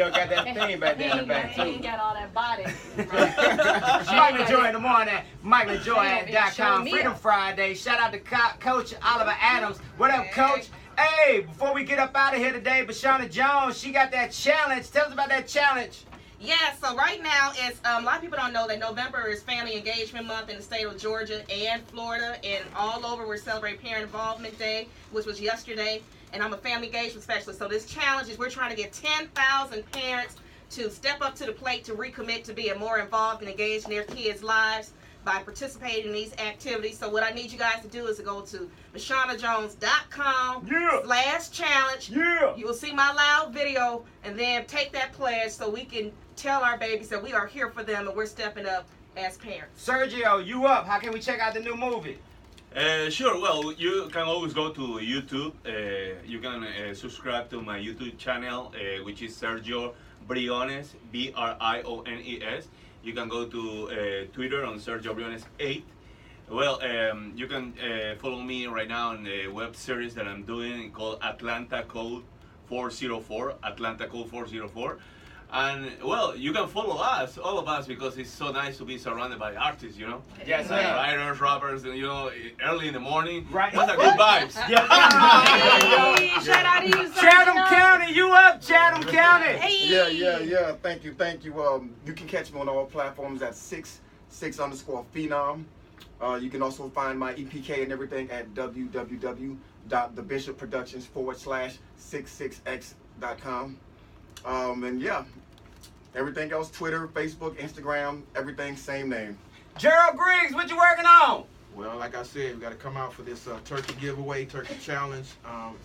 got that thing back there in the back He ain't too. got all that body. Michael and Joy in the morning. MichaelandJoy.com. Show me Freedom up. Friday. Shout out to Coach Oliver Adams. What up, Coach? Hey, before we get up out of here today, Bashana Jones, she got that challenge. Tell us about that challenge. Yeah, so right now it's a lot of people don't know that November is Family Engagement Month in the state of Georgia and Florida, and all over we're celebrating Parent Involvement Day, which was yesterday. And I'm a family engagement specialist, so this challenge is we're trying to get 10,000 parents to step up to the plate to recommit to being more involved and engaged in their kids' lives by participating in these activities. So what I need you guys to do is to go to MashaunaJones.com/challenge. Yeah. You will see my loud video, and then take that pledge so we can tell our babies that we are here for them and we're stepping up as parents. Sergio, you up. How can we check out the new movie? Sure. Well, you can always go to YouTube. You can subscribe to my YouTube channel, which is Sergio Briones, Briones. You can go to Twitter on Sergio Briones 8. Well, you can follow me right now on the web series that I'm doing called Atlanta Code 404. Atlanta Code 404. And well, you can follow us, all of us, because it's so nice to be surrounded by artists, you know? Yes, sir. Writers, rappers, and, you know, early in the morning. Right. That's a good vibes. Yeah. Hey, shout out to you, Chatham Sergio. County, you up, Chatham County. Hey. Yeah. Thank you. You can catch me on all platforms at 66_Phenom. You can also find my EPK and everything at www.thebishopproductions/66x.com. And yeah, everything else, Twitter, Facebook, Instagram, everything, same name. Gerald Griggs, what you working on? Well, like I said, we got to come out for this turkey giveaway, turkey challenge.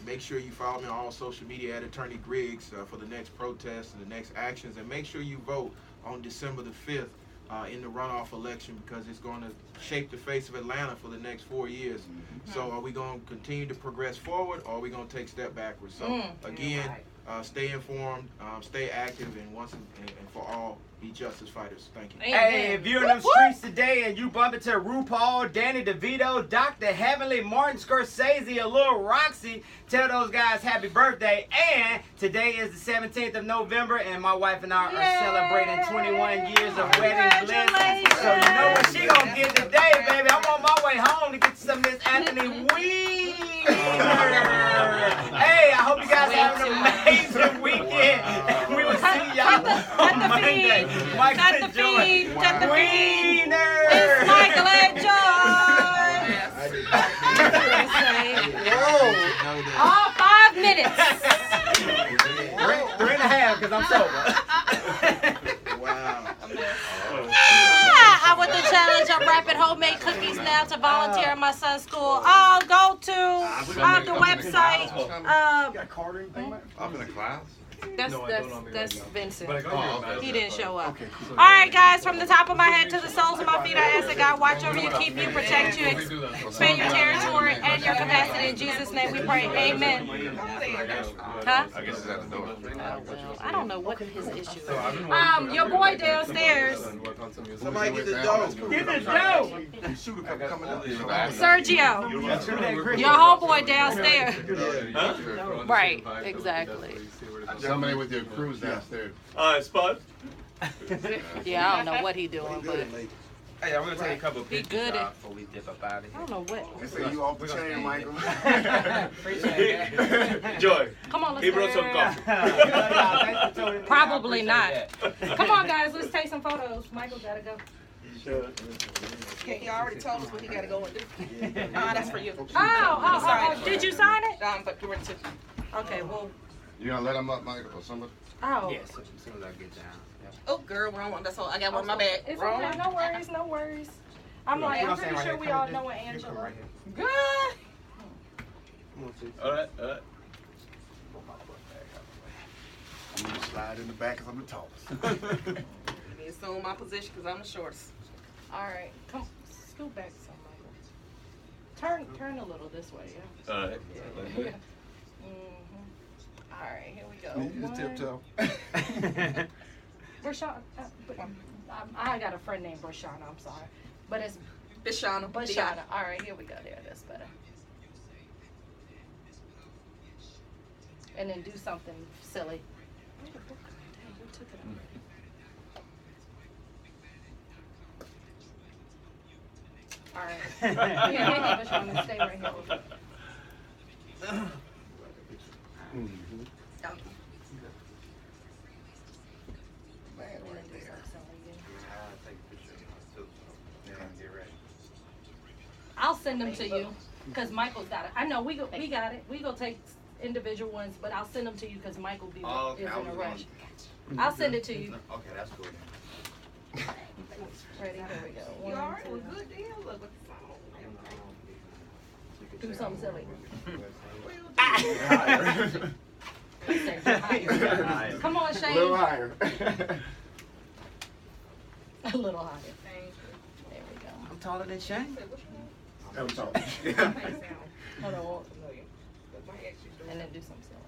Make sure you follow me on all social media at Attorney Griggs for the next protest and the next actions. And make sure you vote on December the 5th in the runoff election, because it's going to shape the face of Atlanta for the next 4 years. So are we going to continue to progress forward, or are we going to take a step backwards? So again, stay informed, stay active, and once and for all, be justice fighters. Thank you. Hey, if you're in them streets today and you bump into RuPaul, Danny DeVito, Dr. Heavenly, Martin Scorsese, or Lil Roxy, tell those guys happy birthday. And today is the 17th of November, and my wife and I are celebrating 21 years of wedding bliss. So you know what she gonna get today, baby. I'm on my way home to get some of this Anthony Weiner. Hey, I hope you guys have an amazing weekend. We will see y'all on Monday. Michael and Joy. Wiener. It's Michael and Joy. All 5 minutes. 3.5, because I'm sober. Wow. I went to challenge of wrapping homemade cookies now to volunteer at my son's school. I'll go to the website. I'm in a class. That's Vincent. Oh, okay. He didn't show up. All right, guys, from the top of my head to the soles of my feet, I ask that God watch over you, keep you, protect you, expand your territory and your capacity. In Jesus' name we pray. Amen. Huh? I guess it's at the door. I don't know what his issue is. Your boy downstairs. Somebody get the dough. Get the dough. Sergio. Your homeboy downstairs. Right, exactly. Somebody with your cruise downstairs. Spot. Yeah, I don't know what he doing, but Hey, I'm going to take a couple of He pictures good at- before we dip up out of here. I don't know what. They say you off the chain, Michael. Appreciate that. Joy. Come on, let's He go. brought some coffee. Probably not. Come on, guys, let's take some photos. Michael gotta go. Yeah, he already told us what he got to go and do. That's for you. Oh, did you sign it? But you were to. Okay, well. You gonna let him up, Michael, or somebody? Oh. Yes, as soon as I get down. Oh, girl, wrong one. That's all. I got one. My bad. It's Wrong okay, one. no worries, no worries. I'm like, I'm pretty sure we all know what Angela. Good. All right. I'm gonna slide in the back because I'm the tallest. Me assume my position because I'm the shortest. All right, come, scoot back some, Michael. Turn a little this way, yeah. All right. Yeah. All right, here we go. You just tiptoe. Brashana, I got a friend named Brashana, I'm sorry. But it's Bishana. Brashana. All right, here we go. There, that's better. And then do something silly. Dang, you took it already. All right. Yeah, Brashana, stay right here. I'll send them to you because Michael's got it. I know we got it. We go take individual ones, but I'll send them to you because Michael is in a rush. I'll send it to you. Okay, that's cool. Ready? Here we go. You all right? One, Well, good deal. Look what two. Do something silly. Come on, Shane. A little higher. A little higher. There we go. I'm taller than Shane. I'm tall. Hold on. And then do something silly.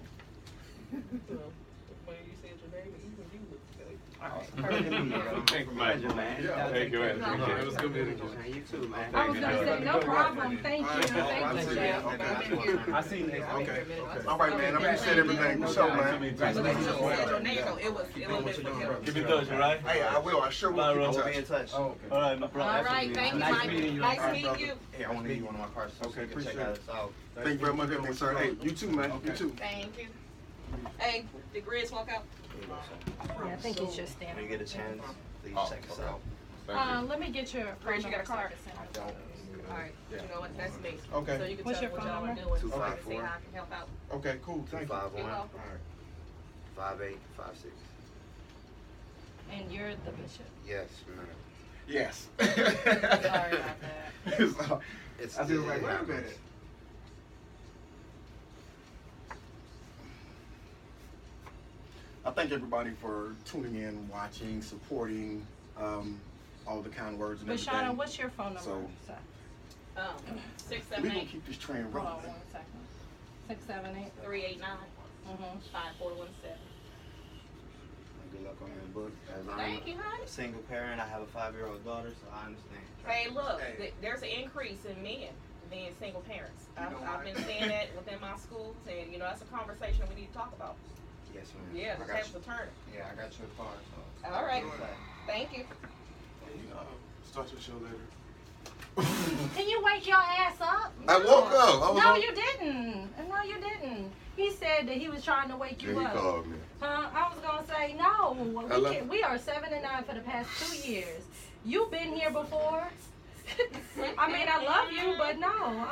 Thank you, man. Thank you, man. It was good meeting you. You too, man. I was gonna say no problem. Thank you. Thank you. I seen it. Okay. All right, man. I appreciate everything. For sure, man. It was Keep in touch, all right? Hey, I will. I sure will. We'll be in touch. Oh, okay. All right, no problem. all right. Thank you, Mike. Nice meeting you. Hey, I want to give you one of my cards so Okay, you can appreciate check out it. us out. Thank you very much, everything, sir. Hey, you too, man. You too. Thank you. Hey, did Griggs walk out? Yeah, I think he's just When standing. you get a chance, please check us out. Let me get your Griggs, you got a card? I don't. All right. You know what? That's me. Okay. So you can What's tell your what y'all phone are number? doing so I can see 254. how I can help out. Okay, cool. Thank you. 251. You're All welcome. right. 5856. And you're the bishop. Yes, man. Yes. Sorry about that. It's I feel like, wait a minute. I thank everybody for tuning in, watching, supporting, all the kind words and But everything. Shauna, what's your phone number? So- Sorry. Six We seven gonna eight keep this train Hold on rolling. 1 second. 678. 389 Mm-hmm. 5417. Good luck on your book. As Thank you, I'm honey. a single parent, I have a 5-year-old daughter, so I understand. Hey, look, there's an increase in men being single parents. I've been seeing that within my schools, and you know that's a conversation we need to talk about. Yes, ma'am. Yeah, the I got tax you. return. Yeah, I got your card. So. All right. Thank you. Start your show later. Can you wake your ass up? I woke up. No, you didn't. No, you didn't. He said that he was trying to wake you Yeah, he up. called me. I was gonna say no. Hello? We are 7 and 9 for the past 2 years. You've been here before. I mean, I love you, but no.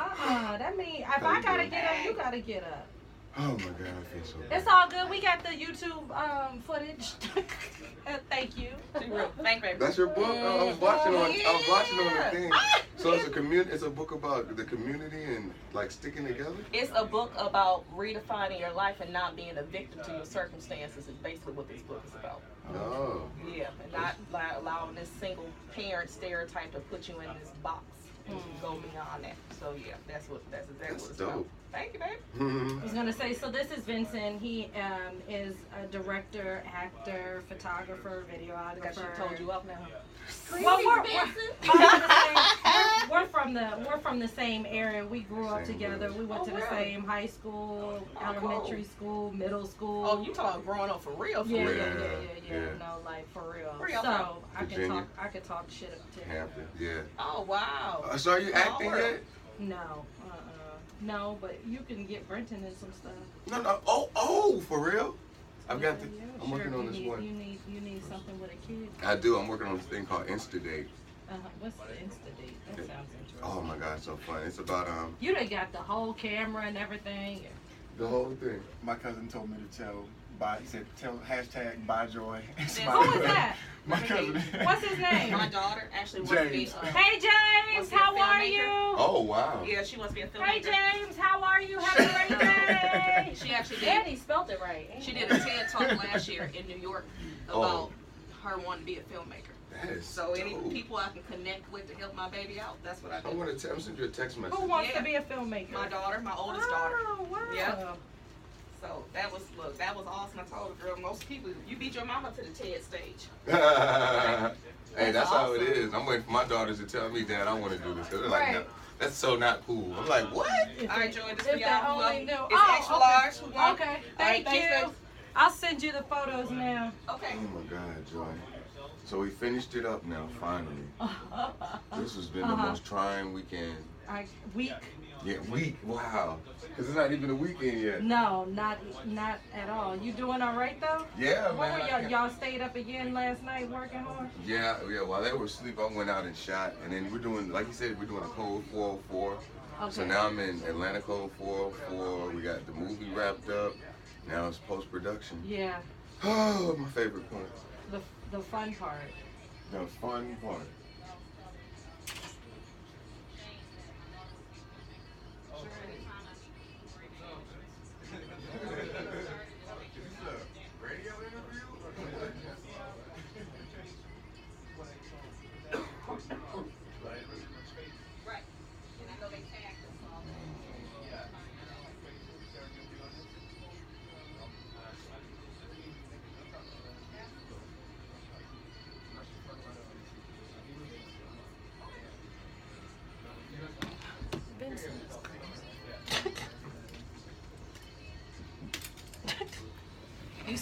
That means if How I you gotta doing? get up, you gotta get up. Oh my God, I feel so bad. It's all good. We got the YouTube footage. Thank you. Thank you. That's your book? I was watching on the thing. So it's a community. It's a book about the community and like sticking together. It's a book about redefining your life and not being a victim to your circumstances. Is basically what this book is about. Oh. Yeah, and not allowing this single parent stereotype to put you in this box. And you go beyond that. So yeah, that's exactly what it's about. dope. Thank you, babe. I was gonna say, so this is Vincent. He is a director, actor, photographer, I videographer. got you told you up now. Well, we're from the same area. We grew up Same together. village. We went to the really? same high school, elementary school, middle school. Oh, you talking growing up for real? Yeah, real. yeah. Yeah. No, like for real. Where y'all So I Virginia? could talk shit up to him. Hampton. Yeah. Oh wow. So are you acting Lord. yet? No, no, but you can get Brenton in some stuff. No. Oh, for real? I've got the. Yeah, I'm working sure. on this one. You need something with a kid. I do. I'm working on this thing called Instadate. What's the Insta date? That sounds interesting. Oh my God, it's so fun. It's about You done got the whole camera and everything. the whole thing. My cousin told me to tell. He said tell hashtag buy joy. Who was that? My cousin. What's his name? My daughter actually wants to be. James. Hey James, how are you? Oh wow. Yeah, she wants to be a filmmaker. Hey James, how are you? Have a great day. She actually And did. he spelled it right. She did a TED talk last year in New York about her wanting to be a filmmaker. That is So any dope. people I can connect with to help my baby out, that's what I do. I want to I'm send you a text message. Who wants Yeah. to be a filmmaker? My daughter, my oldest daughter. Oh, wow. Yeah. So that was awesome. I told the girl, most people, you beat your mama to the TED stage. Hey, that's how it awesome. is. I'm waiting for my daughters to tell me, Dad, I want to do this. 'Cause they're like, Right. no, that's so not cool. I'm like, what? I enjoyed this If for they y'all. Who only else? knew. It's Oh, extra okay. large. Who won? Okay, All right, thank thanks, you. babe. I'll send you the photos now. Okay. Oh my God, Joy. So we finished it up now, finally. This has been the most trying weekend. Week? Yeah, week. Wow. Because it's not even a weekend yet. No, not at all. You doing all right though? Yeah, What man. were y'all stayed up again last night working hard? Yeah. While they were asleep, I went out and shot. And then we're doing, like you said, we're doing a Code 404. Okay. So now I'm in Atlanta Code 404. We got the movie wrapped up. Now it's post-production. Yeah, Oh, my favorite part. the fun part. The fun part. Right. And I know they tagged us all.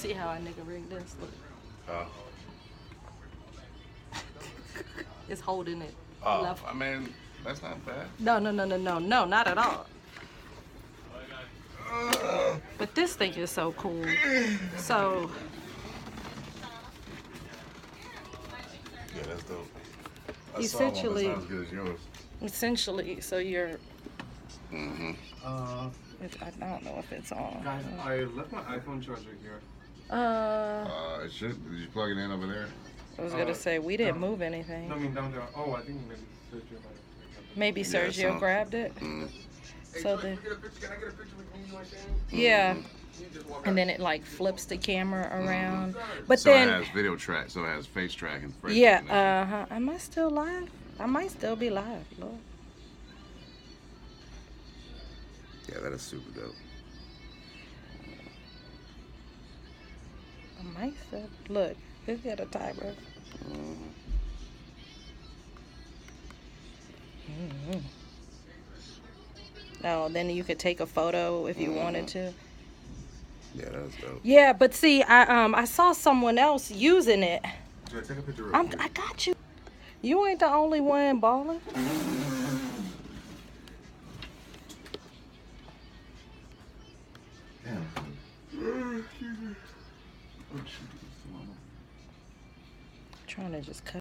see how I nigga rigged this? Look. It's holding it. Level. I mean, that's not bad. No, not at all. But this thing is so cool. So. Yeah, that's dope. Essentially, not as good as yours. Essentially, so you're. Mm-hmm. I don't know if it's on. Guys, I left my iPhone charger here. It should. Did you plug it in over there? I was gonna say we didn't move anything. No, I mean down there. Oh, I think maybe Sergio might have. Maybe Sergio grabbed it. So then. Can I get a picture with me, you and Shane? Yeah. And then it like flips the camera around. But so then. it has video track. So it has face tracking. Yeah. Am I still live? I might still be live. Lord. Yeah, that is super dope. I might still look. It's got a timer. No, then you could take a photo if you wanted to. Yeah, that's dope. Yeah, but see, I saw someone else using it. Yeah, take a picture. I got you. You ain't the only one balling. Damn. Trying to just cut.